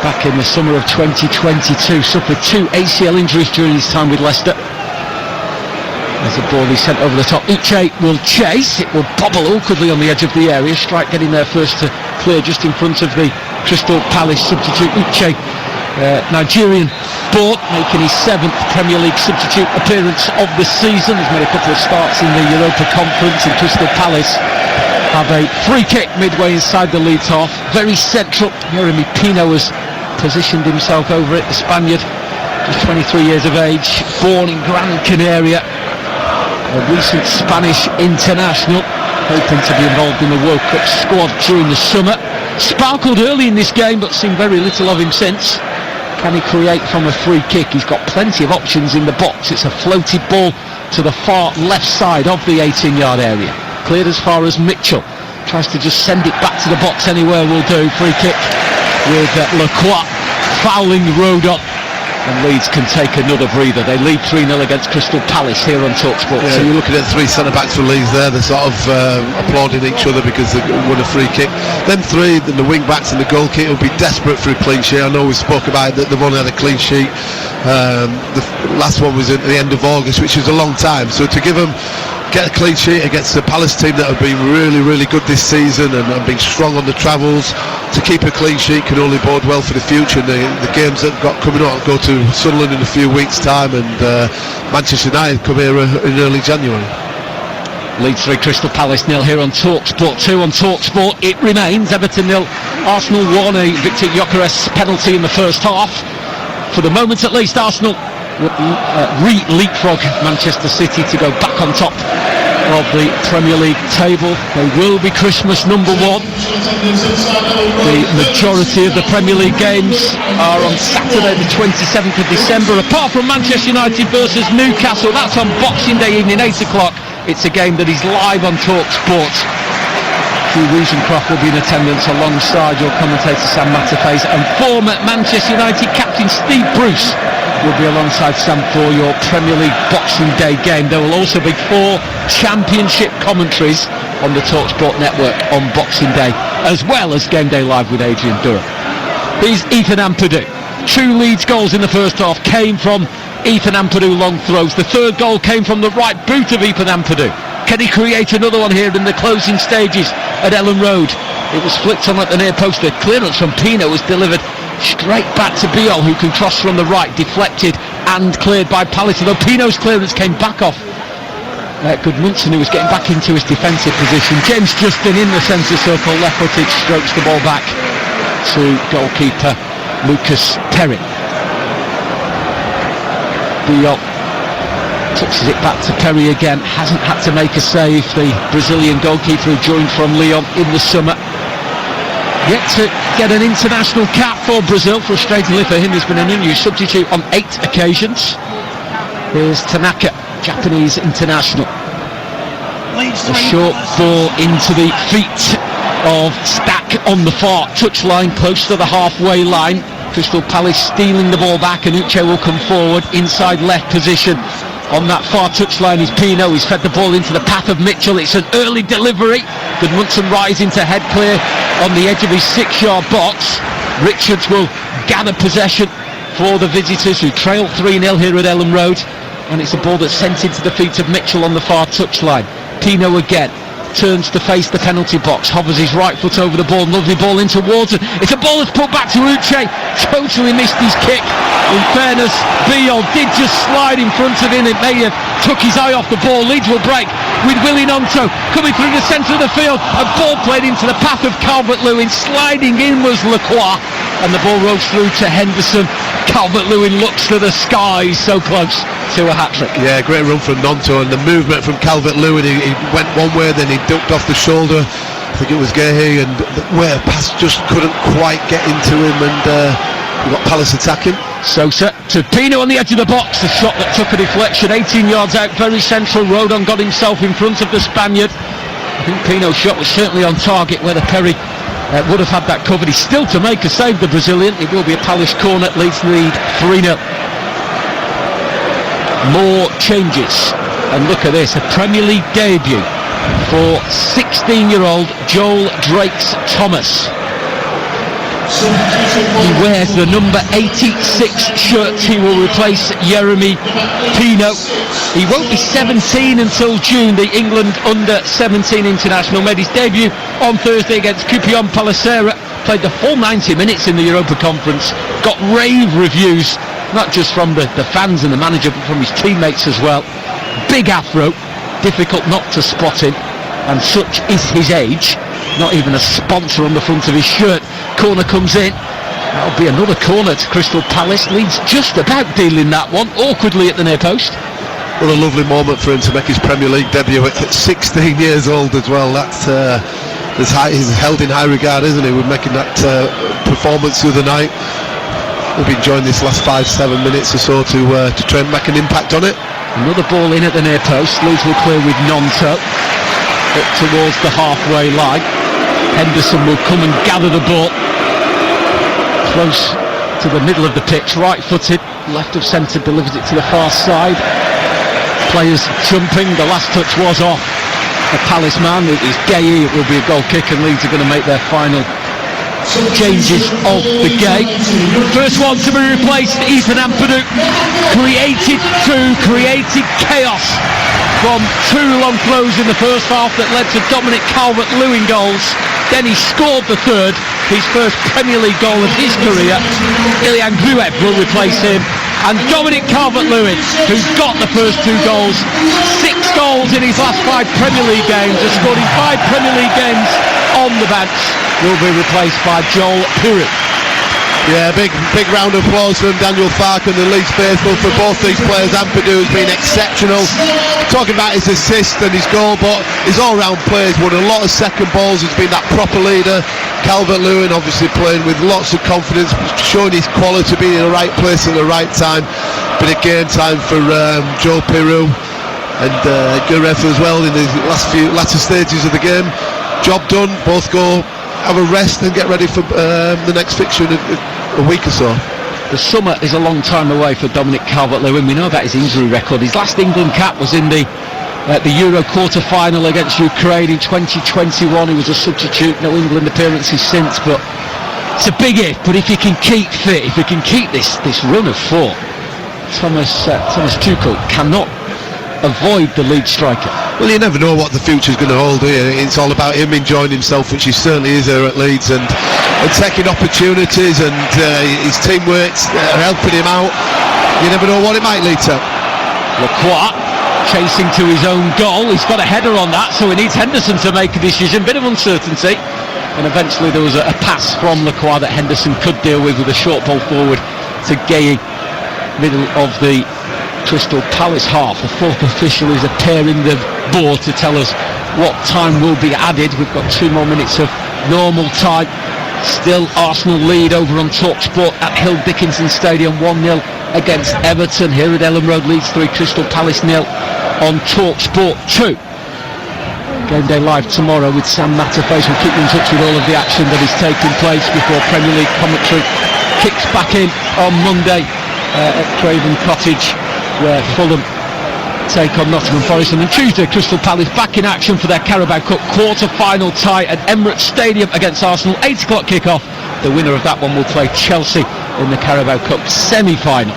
back in the summer of 2022, suffered 2 ACL injuries during his time with Leicester. As the ball is sent over the top, Uche will chase, it will bobble awkwardly on the edge of the area. Strike getting there first to clear just in front of the Crystal Palace substitute. Uche, Nigerian born, making his 7th Premier League substitute appearance of the season. He's made a couple of starts in the Europa Conference, and Crystal Palace have a free kick midway inside the Leeds half. Very central. Jeremy Pino has positioned himself over it, the Spaniard, just 23 years of age, born in Gran Canaria, a recent Spanish international, hoping to be involved in the World Cup squad during the summer. Sparkled early in this game, but seen very little of him since. Can he create from a free kick? He's got plenty of options in the box. It's a floated ball to the far left side of the 18-yard area. Cleared as far as Mitchell. Tries to just send it back to the box anywhere will do. Free kick with Lacroix fouling the road up. And Leeds can take another breather. They lead 3-0 against Crystal Palace here on TalkSport.
Yeah, so you're looking at three centre-backs for Leeds there. They're sort of applauding each other because they won a free kick. Them three, the wing-backs and the goalkeeper will be desperate for a clean sheet. I know we spoke about that they've only had a clean sheet. The last one was at the end of August, which is a long time. So to get a clean sheet against the Palace team that have been really, really good this season and been strong on the travels, to keep a clean sheet can only bode well for the future. The games that got coming up go to Sunderland in a few weeks' time, and Manchester United come here in early January.
Leeds 3, Crystal Palace 0 here on TalkSport 2 on TalkSport. It remains Everton 0, Arsenal 1, a Victor Gyökeres penalty in the first half. For the moment at least, Arsenal leapfrog Manchester City to go back on top of the Premier League table. They will be Christmas number 1. The majority of the Premier League games are on Saturday the 27th of December, apart from Manchester United versus Newcastle. That's on Boxing Day evening, 8 o'clock. It's a game that is live on TalkSport. Hugh Wiesencroft will be in attendance alongside your commentator Sam Matterface, and former Manchester United captain Steve Bruce will be alongside Sam for your Premier League Boxing Day game. There will also be 4 championship commentaries on the TalkSport network on Boxing Day, as well as Game Day Live with Adrian Durham. Here's Ethan Ampadu. 2 Leeds goals in the first half came from Ethan Ampadu long throws. The third goal came from the right boot of Ethan Ampadu. Can he create another one here in the closing stages at Ellen Road? It was flicked on at the near post. The clearance from Pino was delivered straight back to Biol, who can cross from the right, deflected and cleared by Palace, although Pino's clearance came back off Goodmunson, who was getting back into his defensive position. James Justin in the centre circle, left-footed, strokes the ball back to goalkeeper Lucas Perry. Biol touches it back to Perry again, hasn't had to make a save, the Brazilian goalkeeper who joined from Lyon in the summer. Yet to get an international cap for Brazil. Frustratingly for him, there's been an unused substitute on 8 occasions. Here's Tanaka, Japanese international. A short ball into the feet of Stack on the far touchline, close to the halfway line. Crystal Palace stealing the ball back, and Uche will come forward inside left position. On that far touchline is Pino. He's fed the ball into the path of Mitchell. It's an early delivery. Goodmunson rising to head clear on the edge of his 6-yard box. Richards will gather possession for the visitors, who trail 3-0 here at Ellen Road. And it's a ball that's sent into the feet of Mitchell on the far touchline. Pino again turns to face the penalty box, hovers his right foot over the ball, lovely ball in towards it. It's a ball that's put back to Uche, totally missed his kick. In fairness, Biol did just slide in front of him. It may have took his eye off the ball. Leeds will break with Willy Gnonto coming through the centre of the field. A ball played into the path of Calvert-Lewin. Sliding in was Lacroix, and the ball rolls through to Henderson. Calvert-Lewin looks to the skies, so close to a hat-trick.
Yeah, great run from Gnonto, and the movement from Calvert-Lewin, he went one way, then he ducked off the shoulder. I think it was Gehi, and where pass just couldn't quite get into him, and we got Palace attacking.
Sosa to Pino on the edge of the box, the shot that took a deflection 18 yards out, very central. Rodon got himself in front of the Spaniard. I think Pino's shot was certainly on target, whether Perry would have had that covered. He's still to make a save, the Brazilian. It will be a Palace corner. Leeds lead 3-0. More changes, and look at this, a Premier League debut for 16-year-old Joel Drakes-Thomas. He wears the number 86 shirt. He will replace Yeremy Pino. He won't be 17 until June. The England under-17 international made his debut on Thursday against Cupion Palacera. Played the full 90 minutes in the Europa Conference. Got rave reviews, not just from the fans and the manager, but from his teammates as well. Big afro, difficult not to spot him, and such is his age. Not even a sponsor on the front of his shirt. Corner comes in. That'll be another corner to Crystal Palace. Leeds just about dealing that one, awkwardly at the near post.
What a lovely moment for him to make his Premier League debut at 16 years old as well. That's he's held in high regard, isn't he, with making that performance the other night. We'll be enjoying this last 5-7 minutes or so to try and make an impact on it.
Another ball in at the near post. Leeds will clear with Gnonto up towards the halfway line. Henderson will come and gather the ball. close to the middle of the pitch, right-footed, left of centre, delivers it to the far side. Players jumping, the last touch was off a Palace man. It is Gay. It will be a goal kick, and Leeds are going to make their final changes of the game. First one to be replaced, Ethan Ampadu, created chaos from two long throws in the first half that led to Dominic Calvert-Lewin goals. Then he scored the third, his first Premier League goal of his career. Ilian Gruev will replace him, and Dominic Calvert-Lewin, who's got the first two goals, 6 goals in his last 5 Premier League games, has scored in 5 Premier League games on the bench, will be replaced by Joel Pirie.
Yeah, big round of applause from Daniel Farke and the Leeds faithful for both these players. Ampadu has been exceptional. Talking about his assist and his goal, but his all-round play. He's won a lot of second balls. He's been that proper leader. Calvert-Lewin obviously playing with lots of confidence, showing his quality, being in the right place at the right time. Bit of game time for Joe Pirie and Gurev as well in the latter stages of the game. Job done. Both go have a rest and get ready for the next fixture in a week or so.
The summer is a long time away for Dominic Calvert-Lewin. We know about his injury record. His last England cap was in the Euro quarter-final against Ukraine in 2021. He was a substitute, no England appearances since, but it's a big if. But if he can keep fit, if he can keep this run of 4, Thomas Tuchel cannot avoid the Leeds striker.
Well, you never know what the future's going to hold, do you? It's all about him enjoying himself, which he certainly is there at Leeds, and taking opportunities, and his teammates are helping him out. You never know what it might lead to.
Lacroix chasing to his own goal. He's got a header on that, so he needs Henderson to make a decision. Bit of uncertainty, and eventually there was a pass from Lacroix that Henderson could deal with a short ball forward to Gay, middle of the Crystal Palace half. The fourth official is appearing the board to tell us what time will be added. We've got 2 more minutes of normal time. Still Arsenal lead over on TalkSport at Hill Dickinson Stadium, 1-0 against Everton. Here at Ellen Road, Leeds 3, Crystal Palace 0 on TalkSport 2. Game day live tomorrow with Sam Matterface. We'll keep you in touch with all of the action that is taking place before Premier League commentary kicks back in on Monday at Craven Cottage, where Fulham take on Nottingham Forest, and then Tuesday Crystal Palace back in action for their Carabao Cup quarter-final tie at Emirates Stadium against Arsenal. 8 o'clock kick-off. The winner of that one will play Chelsea in the Carabao Cup semi-final.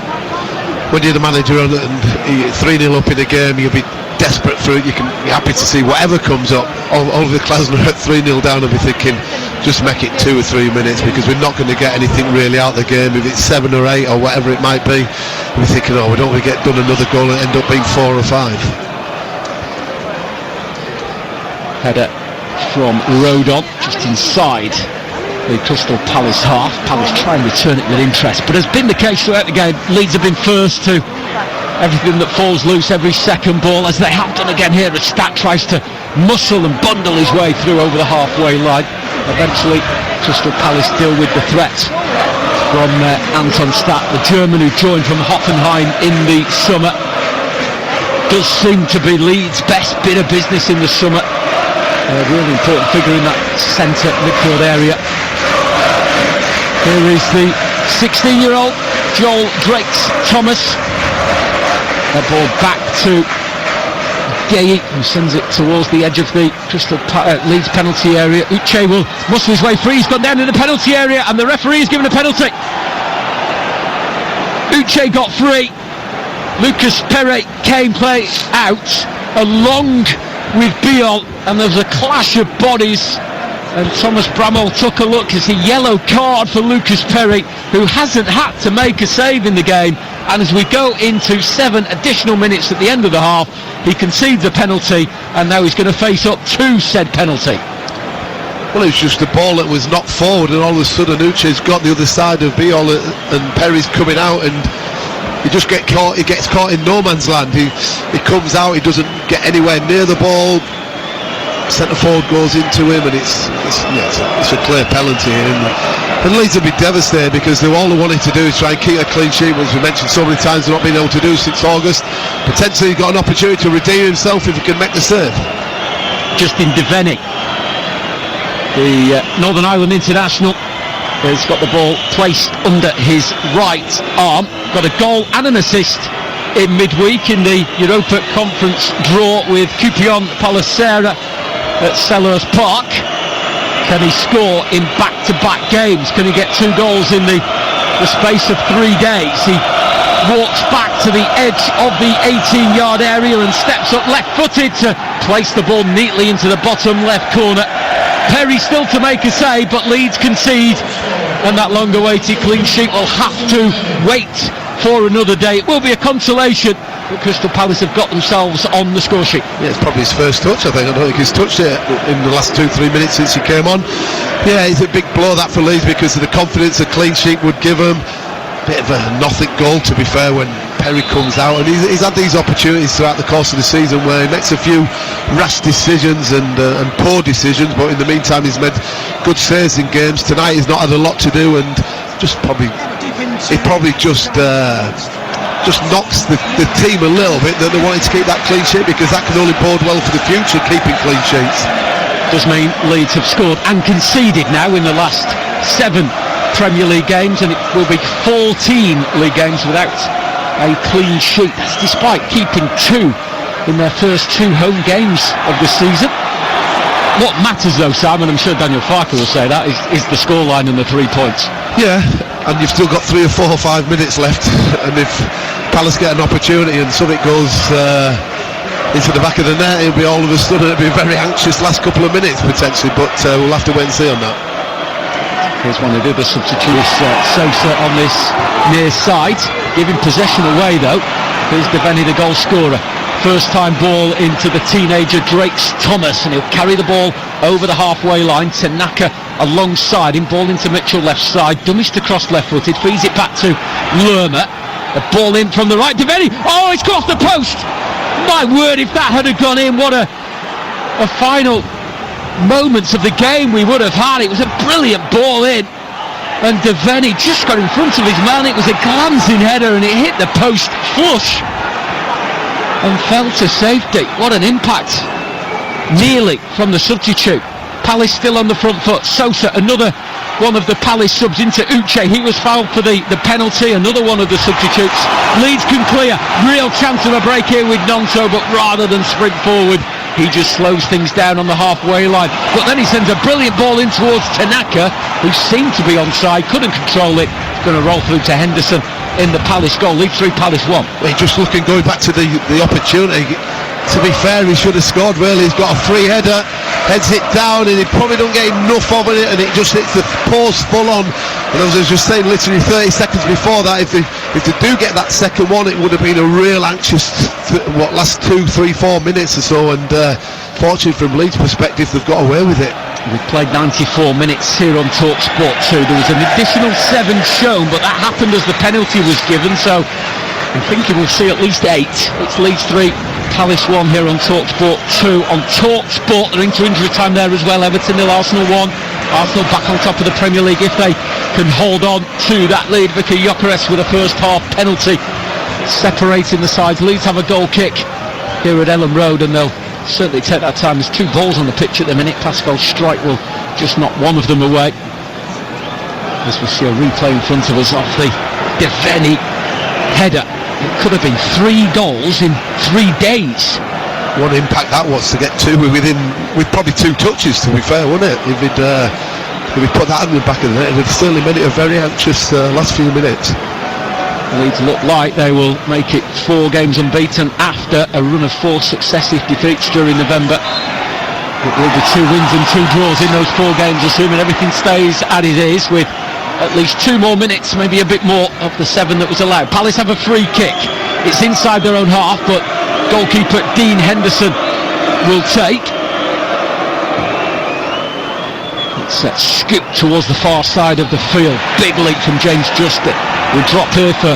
When you're the manager and you're 3-0 up in the game, you'll be desperate for it. You're happy to see whatever comes up. Oliver Glasner at 3-0 down, I'll be thinking, just make it 2 or 3 minutes, because we're not going to get anything really out of the game. If it's 7 or 8 or whatever it might be, we're thinking, we don't want to get done another goal and end up being 4 or 5.
Header from Rodon, just inside the Crystal Palace half. Palace try and return it with interest, but has been the case throughout the game. Leeds have been first to everything that falls loose, every second ball, as they have done again here as Stat tries to muscle and bundle his way through over the halfway line. Eventually Crystal Palace deal with the threat from Anton Stat, the German who joined from Hoffenheim in the summer. Does seem to be Leeds' best bit of business in the summer. A really important figure in that centre midfield area. Here is the 16-year-old Joel Drakes-Thomas. That ball back to Gay, who sends it towards the edge of the Leeds penalty area. Uche will muscle his way free. He's gone down in the penalty area, and the referee has given a penalty. Uche got free. Lucas Perret came play out along with Biol, and there was a clash of bodies, and Thomas Bramall took a look as a yellow card for Lucas Perret, who hasn't had to make a save in the game. And as we go into 7 additional minutes at the end of the half, he concedes a penalty, and now he's going to face up to said penalty.
Well, it was just a ball that was knocked forward, and all of a sudden Uche's got the other side of Biol, and Perry's coming out, and he just gets caught. He gets caught in no man's land. He comes out. He doesn't get anywhere near the ball. Centre forward goes into him, and it's a clear penalty. And Leeds will be devastated, because all they wanted to do is try and keep a clean sheet, as we mentioned so many times, they're not being able to do since August. Potentially he's got an opportunity to redeem himself if he can make the save.
Justin Devaney, the Northern Ireland international, has got the ball placed under his right arm. Got a goal and an assist in midweek in the Europa Conference draw with Cupion Palacera at Selhurst Park. Can he score in back-to-back games? Can he get 2 goals in the space of 3 days? He walks back to the edge of the 18-yard area and steps up left-footed to place the ball neatly into the bottom left corner. Perry still to make a save, but Leeds concede, and that long-awaited clean sheet will have to wait for another day. It will be a consolation, but Crystal Palace have got themselves on the score sheet.
Yeah, it's probably his first touch, I think. I don't think he's touched it in the last 2-3 minutes since he came on. Yeah, it's a big blow that for Leeds because of the confidence a clean sheet would give him. Bit of a nothing goal, to be fair, when Perry comes out, and he's had these opportunities throughout the course of the season where he makes a few rash decisions and poor decisions, but in the meantime he's made good saves in games. Tonight he's not had a lot to do, and just probably just knocks the team a little bit that they wanted to keep that clean sheet, because that can only bode well for the future, keeping clean sheets.
Does mean Leeds have scored and conceded now in the last 7 Premier League games, and it will be 14 league games without a clean sheet. That's despite keeping 2 in their first 2 home games of the season. What matters though, Simon, I'm sure Daniel Farker will say that, is the scoreline and the 3 points.
Yeah, and you've still got 3 or 4 or 5 minutes left, and if Palace get an opportunity and something goes into the back of the net, it'll be all of a sudden, it'll be a very anxious last couple of minutes potentially, but we'll have to wait and see on that.
Here's one of the other substitutes, Sosa on this near side, giving possession away though. Here's Devaney, the goal scorer. First time ball into the teenager Drakes Thomas, and he'll carry the ball over the halfway line. Tanaka alongside him, ball into Mitchell left side, dummies to cross left footed, feeds it back to Lerma. A ball in from the right, Devaney, oh, it's got off the post! My word, if that had gone in, what a final moments of the game we would have had. It was a brilliant ball in, and Devaney just got in front of his man. It was a glancing header and it hit the post flush and fell to safety. What an impact. Nearly from the substitute. Palace still on the front foot. Sosa, another one of the Palace subs into Uche. He was fouled for the penalty. Another one of the substitutes. Leeds can clear. Real chance of a break here with Nonto, but rather than sprint forward, he just slows things down on the halfway line. But then he sends a brilliant ball in towards Tanaka, who seemed to be onside, couldn't control it. It's going to roll through to Henderson in the Palace goal. Leeds 3, Palace 1.
Well, just looking, going back to the opportunity, to be fair, he should have scored really. He's got a free header, heads it down, and he probably don't get enough of it, and it just hits the post full on. And as I was just saying, literally 30 seconds before that, if they do get that second one, it would have been a real anxious last 2, 3, 4 minutes or so, and fortunately from Leeds' perspective, they've got away with it.
We played 94 minutes here on TalkSport 2. There was an additional 7 shown, but that happened as the penalty was given, so I'm thinking we'll see at least 8. It's Leeds 3, Palace 1 here on TalkSport 2. On TalkSport, they're into injury time there as well. Everton 0, Arsenal 1. Arsenal back on top of the Premier League if they can hold on to that lead. Vicky Gyökeres with a first half penalty separating the sides. Leeds have a goal kick here at Ellen Road, and they'll certainly take that time. There's 2 balls on the pitch at the minute. Pascal Strike will just knock one of them away. As we see a replay in front of us off the Devaney header. It could have been 3 goals in 3 days.
What impact that was to get 2 with probably 2 touches, to be fair, wouldn't it? If he'd put that in the back of the net, it would certainly made it a very anxious last few minutes.
Leeds look like they will make it 4 games unbeaten after a run of 4 successive defeats during November. It will be 2 wins and 2 draws in those 4 games, assuming everything stays as it is, with at least 2 more minutes, maybe a bit more, of the 7 that was allowed. Palace have a free kick. It's inside their own half, but goalkeeper Dean Henderson will take. It's scooped towards the far side of the field. Big leap from James Justin. We drop here for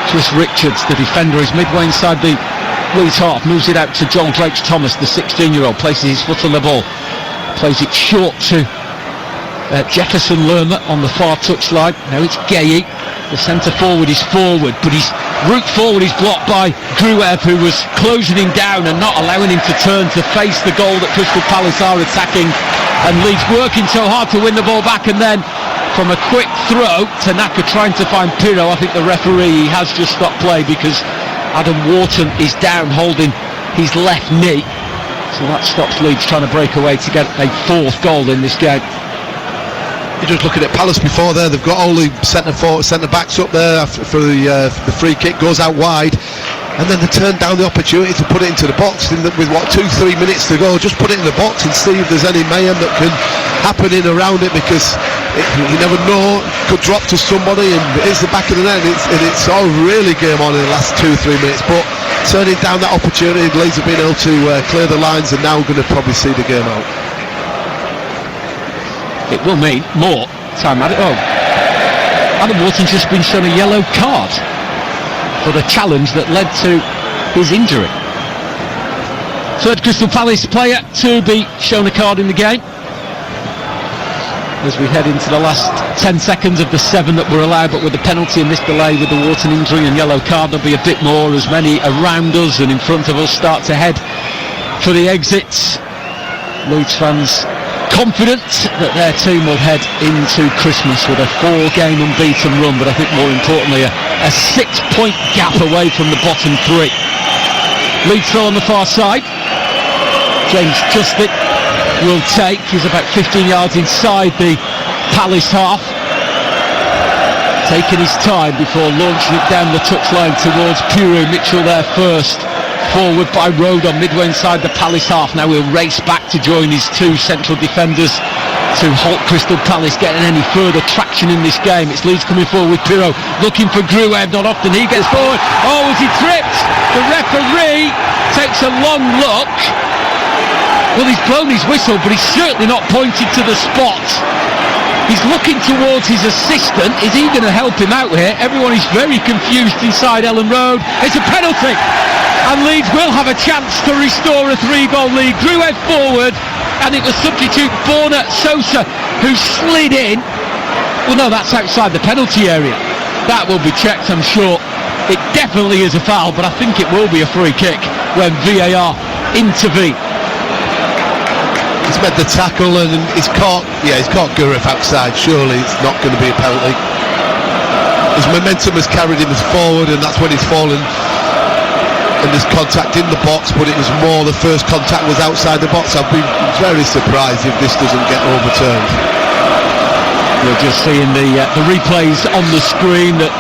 Chris Richards, the defender. Is midway inside the Leeds half, moves it out to Joel Drakes Thomas, the 16-year-old, places his foot on the ball, plays it short to Jefferson Lerma on the far touchline. Now it's Gueye. The centre forward is forward, but his route forward is blocked by Gruev, who was closing him down and not allowing him to turn to face the goal that Crystal Palace are attacking. And Leeds working so hard to win the ball back, and then from a quick throw. Tanaka trying to find Pirro. I think the referee has just stopped play because Adam Wharton is down holding his left knee. So that stops Leeds trying to break away to get a fourth goal in this game.
You're just looking at Palace before there. They've got all the centre backs up there for the free kick goes out wide, and then they turn down the opportunity to put it into the box with 2-3 minutes to go. Just put it in the box and see if there's any mayhem that can happen in around it, because you never know, could drop to somebody and it's the back of the net, and it's all really game on in the last 2-3 minutes. But turning down that opportunity, Leeds have been able to clear the lines, and now we're going to probably see the game out.
It will mean more time at it. Oh, Adam Wharton's just been shown a yellow card for the challenge that led to his injury. Third Crystal Palace player to be shown a card in the game, as we head into the last 10 seconds of the 7 that were allowed, but with the penalty and this delay with the Wharton injury and yellow card, there'll be a bit more as many around us and in front of us start to head for the exits. Leeds fans confident that their team will head into Christmas with a 4-game unbeaten run, but I think more importantly a 6-point gap away from the bottom 3. Leeds throw on the far side. James Justick will take. He's about 15 yards inside the Palace half, taking his time before launching it down the touchline towards Pirro. Mitchell there first. Forward by Rodon midway inside the Palace half. Now he'll race back to join his 2 central defenders to halt Crystal Palace getting any further traction in this game. It's Leeds coming forward with Pirro looking for Gruev. Not often he gets forward. Oh, is he tripped? The referee takes a long look. Well, he's blown his whistle, but he's certainly not pointed to the spot. He's looking towards his assistant. Is he going to help him out here? Everyone is very confused inside Ellen Road. It's a penalty, and Leeds will have a chance to restore a 3-goal lead. Gruev forward, and it was substitute Borna Sosa who slid in. Well, no, that's outside the penalty area. That will be checked, I'm sure. It definitely is a foul, but I think it will be a free kick when VAR intervene.
He's made the tackle and he's caught Gruev outside. Surely it's not going to be a penalty. His momentum has carried him forward, and that's when he's fallen, and there's contact in the box, but it was more the first contact was outside the box. I'd be very surprised if this doesn't get overturned.
We're just seeing the replays on the screen that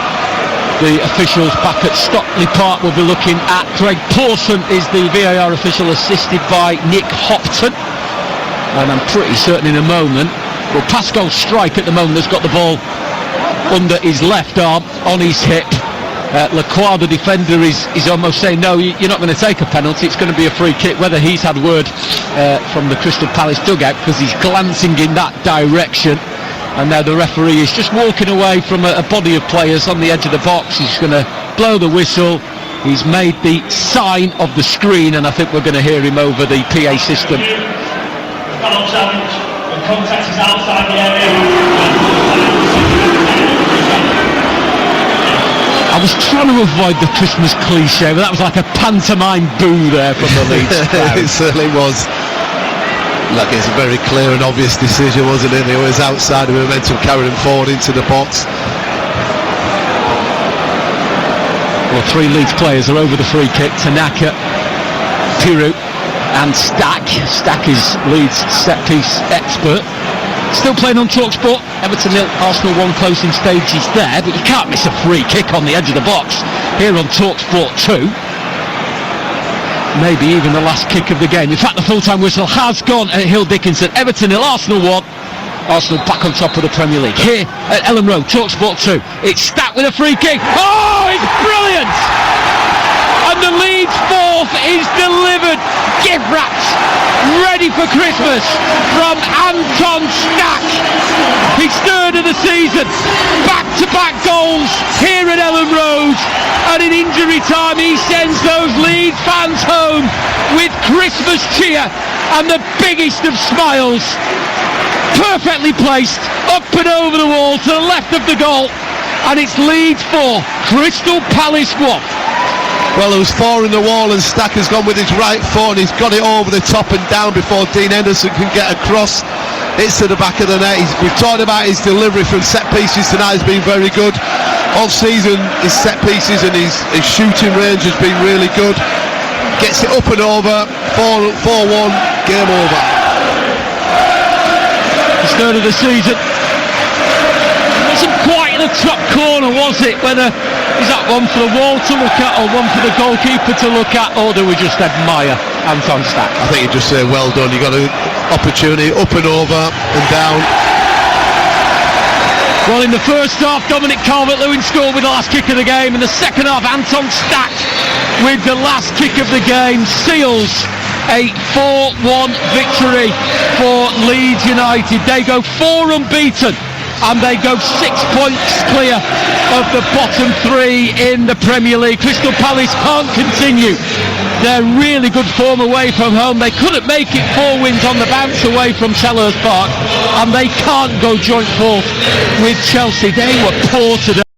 the officials back at Stockley Park will be looking at. Craig Pawson is the VAR official, assisted by Nick Hopton. And I'm pretty certain in a moment, well, Pascal's strike at the moment has got the ball under his left arm, on his hip. Lacroix, the defender, is almost saying, no, you're not going to take a penalty, it's going to be a free kick. Whether he's had word from the Crystal Palace dugout, because he's glancing in that direction. And now the referee is just walking away from a body of players on the edge of the box. He's going to blow the whistle. He's made the sign of the screen, and I think we're going to hear him over the PA system.
Foul challenge, the contact is outside the area.
I was trying to avoid the Christmas cliche, but that was like a pantomime boo there from the Leeds crowd.
It certainly was. Like, it's a very clear and obvious decision, wasn't it? It was outside the momentum, carried him forward into the box.
Well, 3 Leeds players are over the free kick. Tanaka, Pirro and Stack. Stack is Leeds set-piece expert. Still playing on TalkSport. Everton 0, Arsenal 1 closing stages there, but you can't miss a free kick on the edge of the box here on TalkSport 2. Maybe even the last kick of the game. In fact, the full-time whistle has gone at Hill Dickinson. Everton 0, Arsenal 1. Arsenal back on top of the Premier League. Here at Ellen Road, TalkSport 2. It's Stack with a free kick. Oh, it's brilliant! And the Leeds 4th is delivered, gift wrapped, ready for Christmas from Anton Stack. His 3rd of the season, back-to-back goals here at Ellen Road, and in injury time he sends those Leeds fans home with Christmas cheer and the biggest of smiles. Perfectly placed, up and over the wall to the left of the goal, and it's Leeds 4, Crystal Palace 1.
Well, there was 4 in the wall, and Stack has gone with his right foot, and he's got it over the top and down before Dean Henderson can get across. hits to the back of the net. We've talked about his delivery from set pieces tonight has been very good. All season his set pieces and his shooting range has been really good. Gets it up and over, 4-1, game over.
His third of the season. Wasn't quite in the top corner, was it? Whether is that one for the wall to look at or one for the goalkeeper to look at, or do we just admire Anton Stack?
I think you just say well done. You got an opportunity up and over and down.
Well, in the first half, Dominic Calvert-Lewin scored with the last kick of the game. In the second half, Anton Stack with the last kick of the game seals a 4-1 victory for Leeds United. They go 4 unbeaten and they go 6 points clear of the bottom 3 in the Premier League. Crystal Palace can't continue their really good form away from home. They couldn't make it 4 wins on the bounce away from Selhurst Park, and they can't go joint fourth with Chelsea. They were poor today.